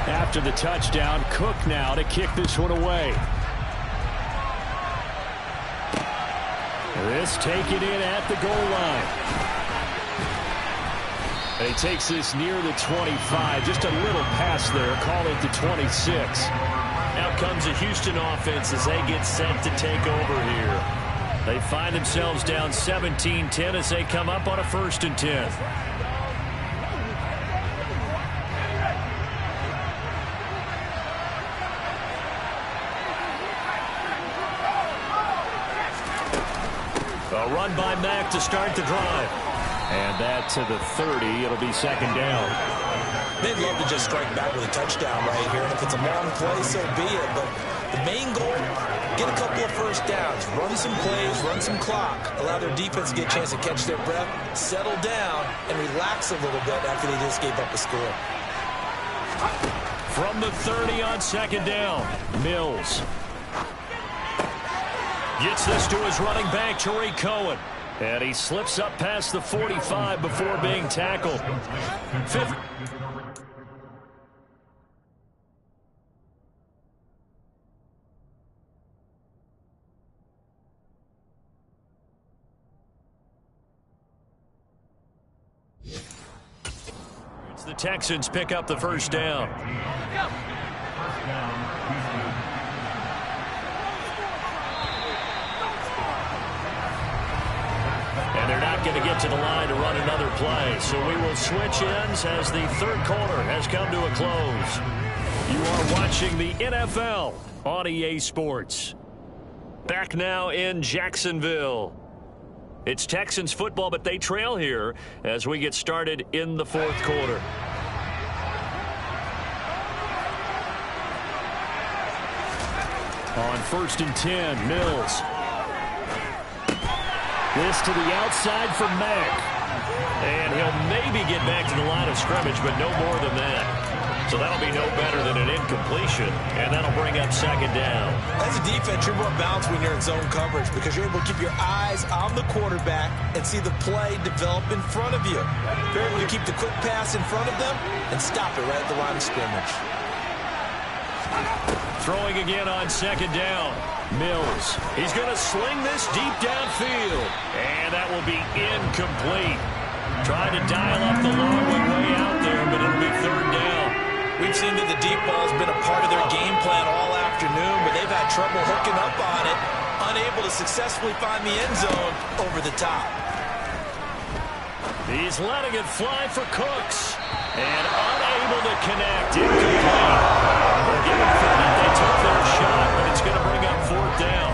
After the touchdown, Cook now to kick this one away. This taken in at the goal line. And he takes this near the 25. Just a little pass there. Call it the 26. Now comes the Houston offense as they get set to take over here. They find themselves down 17-10 as they come up on a 1st and 10. A run by Mack to start the drive. And that to the 30. It'll be 2nd down. They'd love to just strike back with a touchdown right here. And if it's a long play, so be it. But the main goal, get a couple of 1st downs. Run some plays, run some clock. Allow their defense to get a chance to catch their breath, settle down, and relax a little bit after they just gave up a score. From the 30 on 2nd down, Mills. Gets this to his running back, Tariq Cohen. And he slips up past the 45 before being tackled. 5th. It's the Texans pick up the 1st down. And they're not going to get to the line to run another play. So we will switch ends as the 3rd quarter has come to a close. You are watching the NFL on EA Sports. Back now in Jacksonville. It's Texans football, but they trail here as we get started in the 4th quarter. On 1st and 10, Mills. This to the outside for Mack. And he'll maybe get back to the line of scrimmage, but no more than that. So that'll be no better than an incompletion, and that'll bring up 2nd down. As a defense, you're more balanced when you're in zone coverage because you're able to keep your eyes on the quarterback and see the play develop in front of you. You're able to keep the quick pass in front of them and stop it right at the line of scrimmage. Throwing again on 2nd down. Mills. He's going to sling this deep downfield. And that will be incomplete. Trying to dial up the long way out there, but it'll be third down. We've seen that the deep ball has been a part of their game plan all afternoon, but they've had trouble hooking up on it, unable to successfully find the end zone over the top. He's letting it fly for Cooks, and unable to connect. Incomplete. They're giving credit. They took their shot, but it's going to bring up fourth down.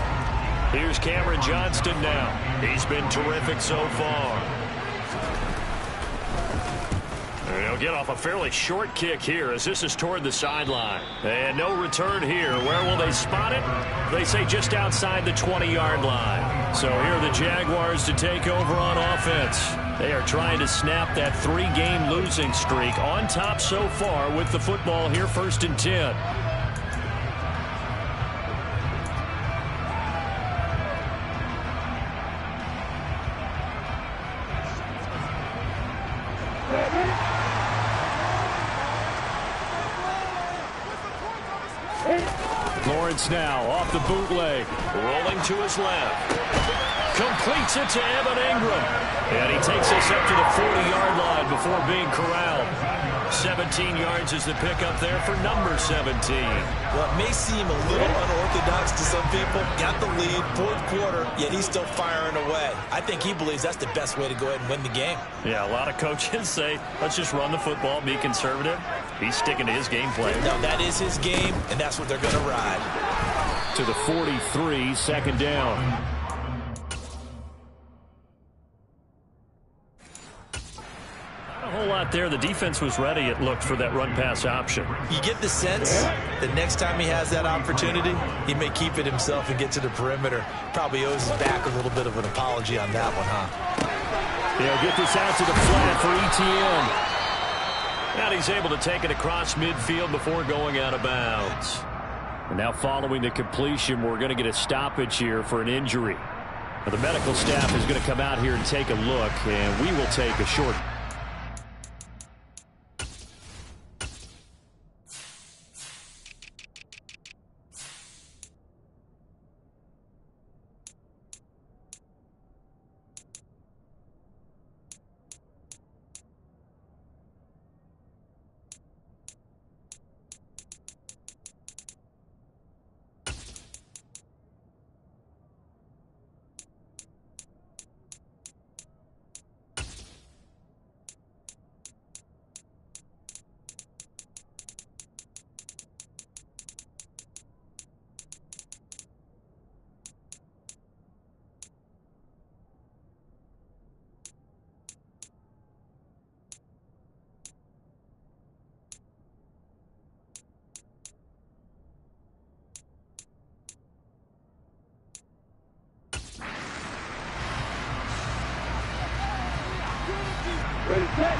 Here's Cameron Johnston now. He's been terrific so far. They'll get off a fairly short kick here as this is toward the sideline. And no return here. Where will they spot it? They say just outside the 20-yard line. So here are the Jaguars to take over on offense. They are trying to snap that 3-game losing streak on top so far with the football here, 1st and 10. Lawrence now off the bootleg, rolling to his left. Completes it to Evan Ingram. And he takes us up to the 40-yard line before being corralled. 17 yards is the pickup there for number 17. Well, it may seem a little unorthodox to some people. Got the lead, 4th quarter, yet he's still firing away. I think he believes that's the best way to go ahead and win the game. Yeah, a lot of coaches say, let's just run the football, be conservative. He's sticking to his game plan. No, that is his game, and that's what they're going to ride. To the 43, 2nd down. A whole lot there. The defense was ready, it looked, for that run-pass option. You get the sense that next time he has that opportunity, he may keep it himself and get to the perimeter. Probably owes his back a little bit of an apology on that one, huh? He'll get this out to the flat for ETN. And he's able to take it across midfield before going out of bounds. And now following the completion, we're going to get a stoppage here for an injury. Now, the medical staff is going to come out here and take a look, and we will take a short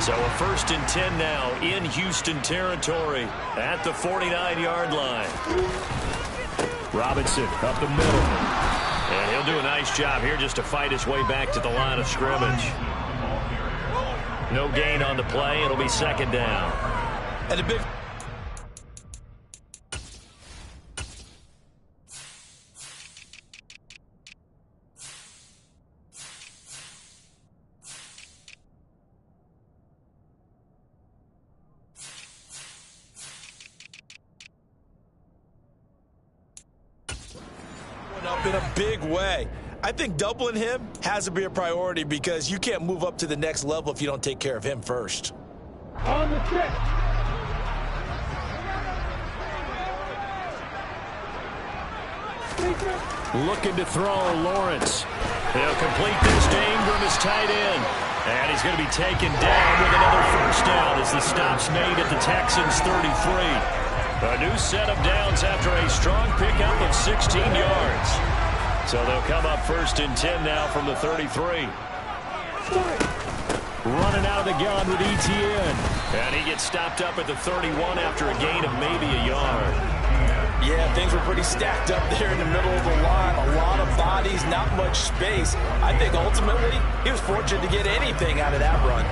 So a 1st and 10 now in Houston territory at the 49-yard line. Robinson up the middle. And he'll do a nice job here just to fight his way back to the line of scrimmage. No gain on the play. It'll be 2nd down. And a big... up in a big way. I think doubling him has to be a priority because you can't move up to the next level if you don't take care of him first. On the set. Looking to throw, Lawrence. He'll complete this to Ingram, his tight end. And he's going to be taken down with another 1st down as the stop's made at the Texans' 33. A new set of downs after a strong pickup of 16 yards. So they'll come up 1st and 10 now from the 33. Running out of the gun with ETN. And he gets stopped up at the 31 after a gain of maybe a yard. Yeah, things were pretty stacked up there in the middle of the line. A lot of bodies, not much space. I think ultimately he was fortunate to get anything out of that run.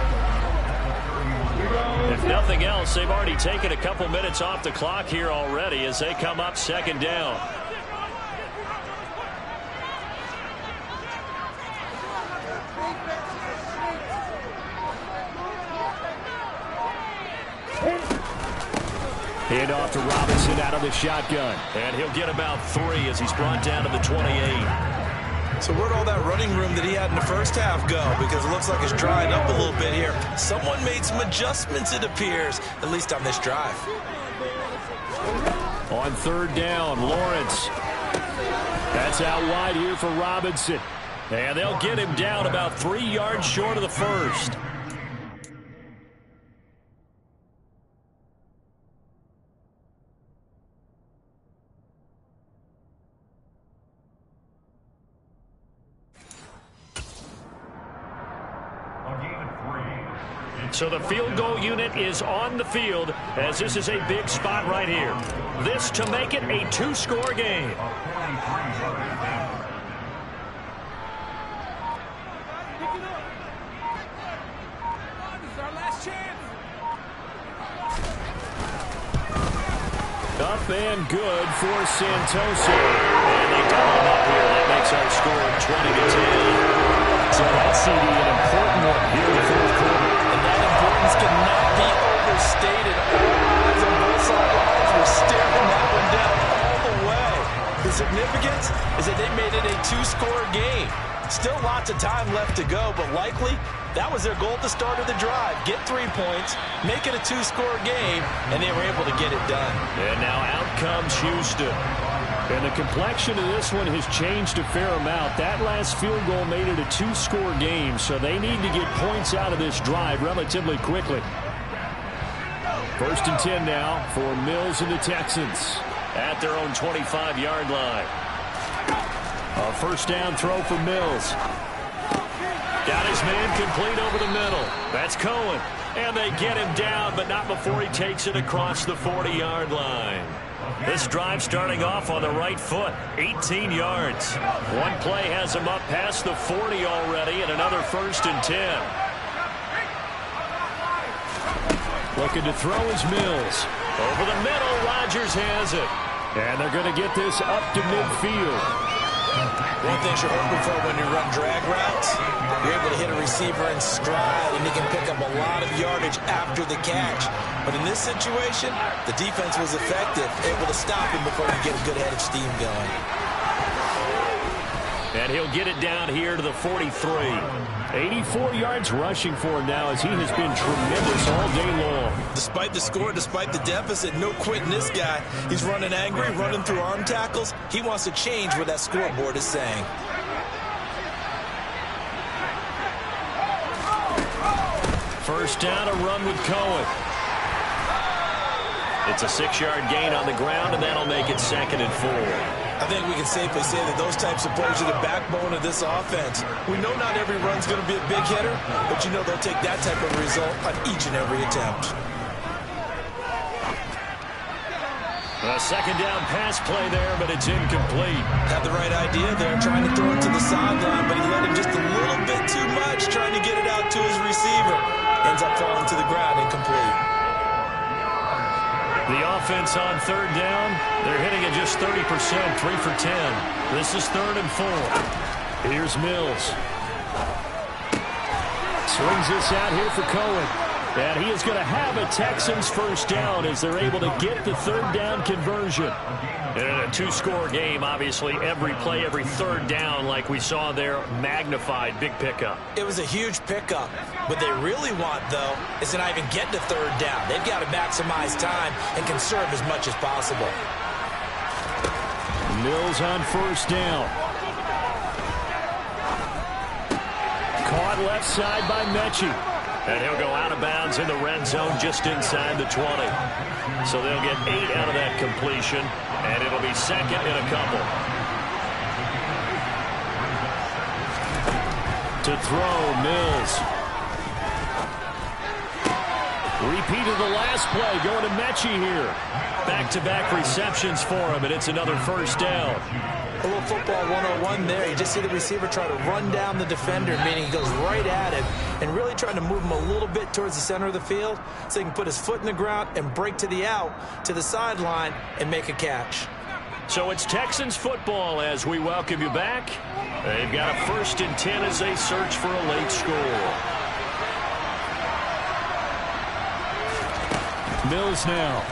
If nothing else, they've already taken a couple minutes off the clock here already as they come up 2nd down. Hand off to Robinson out of the shotgun. And he'll get about 3 as he's brought down to the 28. So where'd all that running room that he had in the first half go? Because it looks like it's drying up a little bit here. Someone made some adjustments, it appears, at least on this drive. On 3rd down, Lawrence. That's out wide here for Robinson. And they'll get him down about 3 yards short of the first. So the field goal unit is on the field as this is a big spot right here. This to make it a 2-score game. Up and good for Santoso. And they double him up here. That makes our score 20-10. So that CD an important one here in the 4th quarter. And that importance cannot be overstated. All eyes on both sidelines were staring that one down all the way. The significance is that they made it a 2-score game. Still lots of time left to go, but likely that was their goal at the start of the drive. Get 3 points, make it a 2-score game, and they were able to get it done. And now out comes Houston. And the complexion of this one has changed a fair amount. That last field goal made it a 2-score game, so they need to get points out of this drive relatively quickly. 1st and 10 now for Mills and the Texans at their own 25-yard line. A 1st down throw for Mills. Got his man complete over the middle. That's Cohen. And they get him down, but not before he takes it across the 40-yard line. This drive starting off on the right foot, 18 yards. One play has him up past the 40 already, and another 1st and 10. Looking to throw is Mills. Over the middle, Rodgers has it. And they're going to get this up to midfield. One thing you're hoping for when you run drag routes, you're able to hit a receiver in stride, and he can pick up a lot of yardage after the catch. But in this situation, the defense was effective, able to stop him before he get a good head of steam going. And he'll get it down here to the 43. 84 yards rushing for him now as he has been tremendous all day long. Despite the score, despite the deficit, no quitting this guy. He's running angry, running through arm tackles. He wants to change what that scoreboard is saying. First down, a run with Cohen. It's a 6-yard gain on the ground, and that'll make it 2nd and 4. I think we can safely say that those types of plays are the backbone of this offense. We know not every run's going to be a big hitter, but you know they'll take that type of result on each and every attempt. A 2nd down pass play there, but it's incomplete. Had the right idea there, trying to throw it to the sideline, but he let him just a little bit too much, trying to get it out to his receiver. Ends up falling to the ground, incomplete. The offense on 3rd down, they're hitting at just 30%, 3 for 10. This is 3rd and 4. Here's Mills. Swings this out here for Cohen. And he is going to have a Texans 1st down as they're able to get the 3rd down conversion. And in a 2-score game, obviously, every play, every 3rd down, like we saw there, magnified, big pickup. It was a huge pickup. What they really want, though, is to not even get to 3rd down. They've got to maximize time and conserve as much as possible. Mills on 1st down. Caught left side by Mechie. And he'll go out of bounds in the red zone just inside the 20. So they'll get 8 out of that completion, and it'll be 2nd and a couple. To throw, Mills. Repeat of the last play, going to Mechie here. Back-to-back receptions for him, and it's another 1st down. A little football 101 there. You just see the receiver try to run down the defender, meaning he goes right at him and really trying to move him a little bit towards the center of the field so he can put his foot in the ground and break to the out, to the sideline, and make a catch. So it's Texans football as we welcome you back. They've got a 1st and 10 as they search for a late score. Mills now.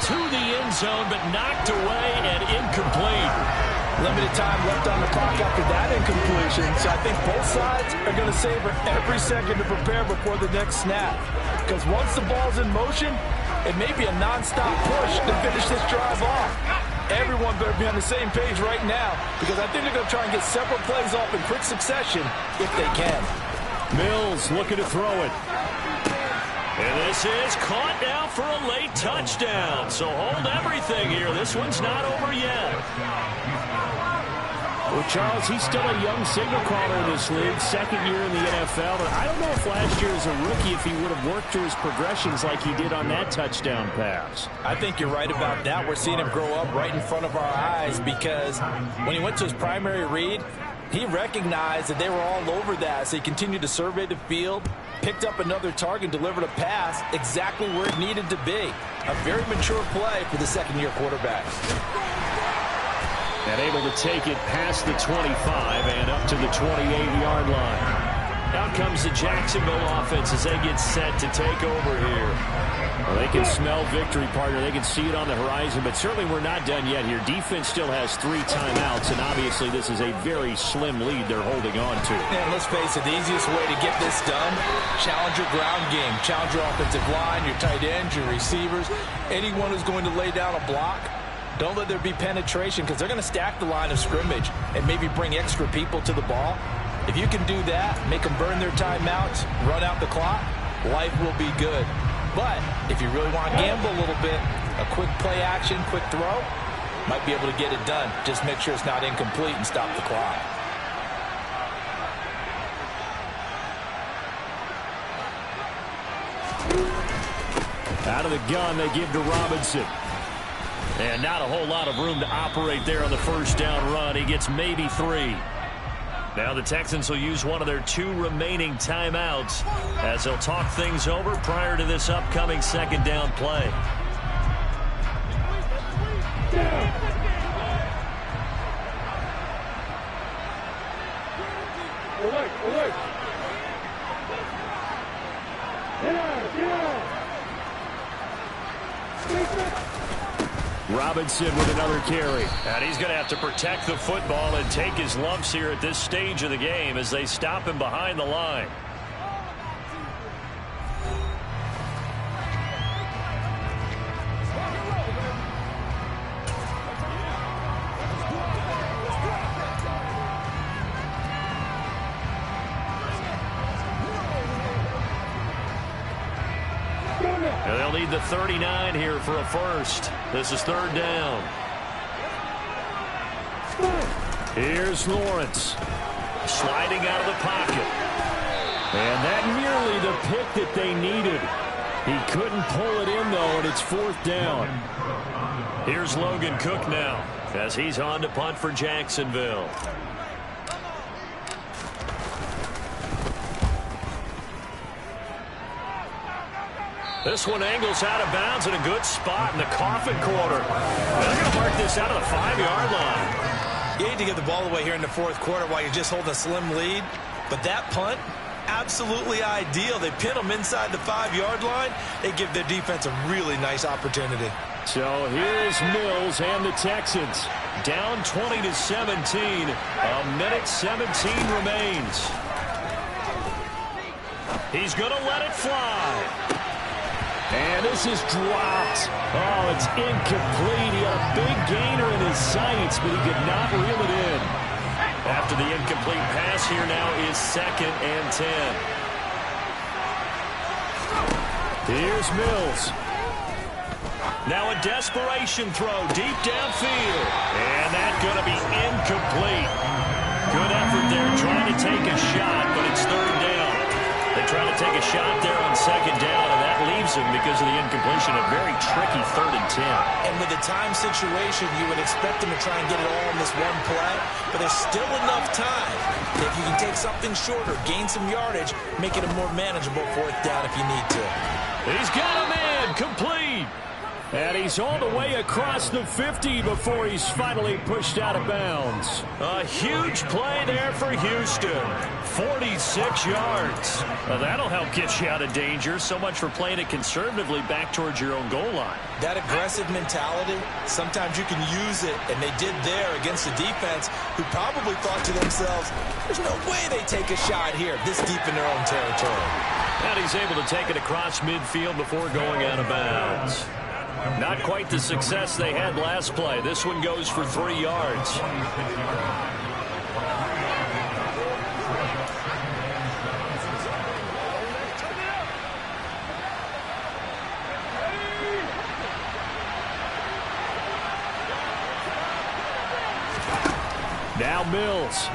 to the end zone, but knocked away and incomplete. Limited time left on the clock after that incompletion, so I think both sides are going to savor every second to prepare before the next snap. Because once the ball's in motion, it may be a nonstop push to finish this drive off. Everyone better be on the same page right now, because I think they're going to try and get several plays off in quick succession if they can. Mills looking to throw it. And this is caught now for a late touchdown. So hold everything here. This one's not over yet. Well, Charles, he's still a young signal caller in this league, second year in the NFL. And I don't know if last year as a rookie if he would have worked through his progressions like he did on that touchdown pass. I think you're right about that. We're seeing him grow up right in front of our eyes because when he went to his primary read, he recognized that they were all over that, so he continued to survey the field, picked up another target, delivered a pass exactly where it needed to be. A very mature play for the second-year quarterback. And able to take it past the 25 and up to the 28-yard line. Out comes the Jacksonville offense as they get set to take over here. Well, they can smell victory, partner. They can see it on the horizon, but certainly we're not done yet here. Defense still has 3 timeouts, and obviously this is a very slim lead they're holding on to. And let's face it, the easiest way to get this done, challenge your ground game. Challenge your offensive line, your tight ends, your receivers, anyone who's going to lay down a block. Don't let there be penetration because they're going to stack the line of scrimmage and maybe bring extra people to the ball. If you can do that, make them burn their timeouts, run out the clock, life will be good. But if you really want to gamble a little bit, a quick play action, quick throw, might be able to get it done. Just make sure it's not incomplete and stop the clock. Out of the gun, they give to Robinson. And not a whole lot of room to operate there on the first down run. He gets maybe 3. Now the Texans will use one of their 2 remaining timeouts as they'll talk things over prior to this upcoming second down play. Robinson with another carry. And he's going to have to protect the football and take his lumps here at this stage of the game as they stop him behind the line. And they'll need the 39 here for a first. This is third down. Here's Lawrence. Sliding out of the pocket. And that nearly the pick that they needed. He couldn't pull it in, though, and it's fourth down. Here's Logan Cook now as he's on to punt for Jacksonville. This one angles out of bounds in a good spot in the coffin corner. They're going to mark this out of the 5-yard line. You need to get the ball away here in the fourth quarter while you're just holding a slim lead. But that punt, absolutely ideal. They pin them inside the 5-yard line. They give their defense a really nice opportunity. So here's Mills and the Texans. Down 20-17. A minute 17 remains. He's going to let it fly. And this is dropped. Oh, it's incomplete. He had a big gainer in his sights, but he could not reel it in. After the incomplete pass, here now is 2nd and 10. Here's Mills. Now a desperation throw deep downfield. And that's going to be incomplete. Good effort there trying to take a shot, but it's third down. They try to take a shot there on second down, and that leaves him because of the incompletion. A very tricky 3rd and 10. And with the time situation, you would expect them to try and get it all in this one play, but there's still enough time that if you can take something shorter, gain some yardage, make it a more manageable 4th down if you need to. He's got him in, complete. And he's all the way across the 50 before he's finally pushed out of bounds. A huge play there for Houston. 46 yards. Well, that'll help get you out of danger. So much for playing it conservatively back towards your own goal line. That aggressive mentality, sometimes you can use it, and they did there against a defense who probably thought to themselves, there's no way they take a shot here this deep in their own territory. And he's able to take it across midfield before going out of bounds. Not quite the success they had last play. This one goes for 3 yards. Now Mills.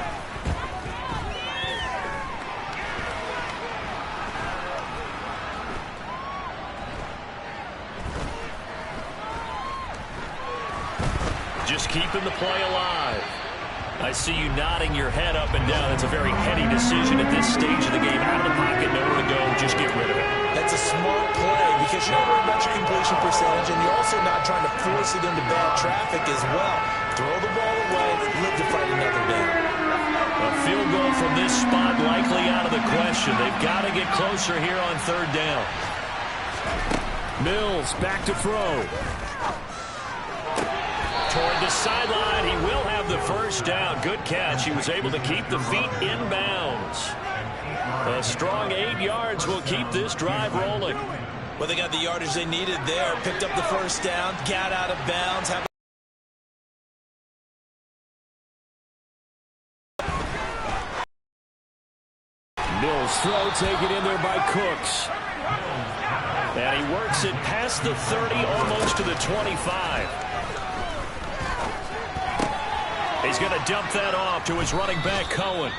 Just keeping the play alive. I see you nodding your head up and down. It's a very heady decision at this stage of the game. Out of the pocket, nowhere to go. Just get rid of it. That's a smart play because you're not worried about your completion percentage, and you're also not trying to force it into bad traffic as well. Throw the ball away, live to fight another day. A field goal from this spot likely out of the question. They've got to get closer here on 3rd down. Mills back to throw. Toward the sideline, he will have the first down. Good catch. He was able to keep the feet in bounds. A strong 8 yards will keep this drive rolling. Well, they got the yardage they needed there. Picked up the first down, got out of bounds. Mills throw taken in there by Cooks. And he works it past the 30, almost to the 25. He's going to dump that off to his running back, Cohen.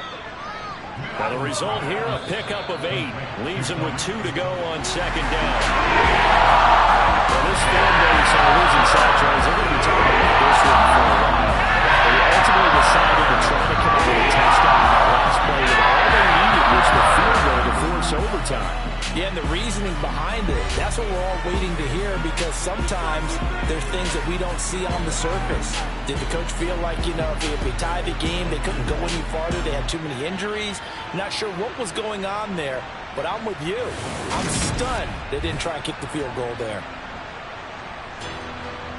Now the result here, a pickup of 8. Leaves him with 2 to go on 2nd down. Well, this fan base on the losing side, Charles, they're going to be talking about this one for a while. They ultimately decided to try to come up with a touchdown in that last play, and all they needed was the field goal to force overtime. Yeah, and the reasoning behind it, that's what we're all waiting to hear, because sometimes there's things that we don't see on the surface. Did the coach feel like, if they tied the game, they couldn't go any farther, they had too many injuries? Not sure what was going on there, but I'm with you. I'm stunned they didn't try and kick the field goal there.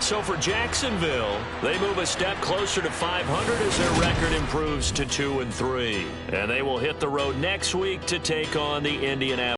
So for Jacksonville, they move a step closer to 500 as their record improves to 2-3. And they will hit the road next week to take on the Indianapolis.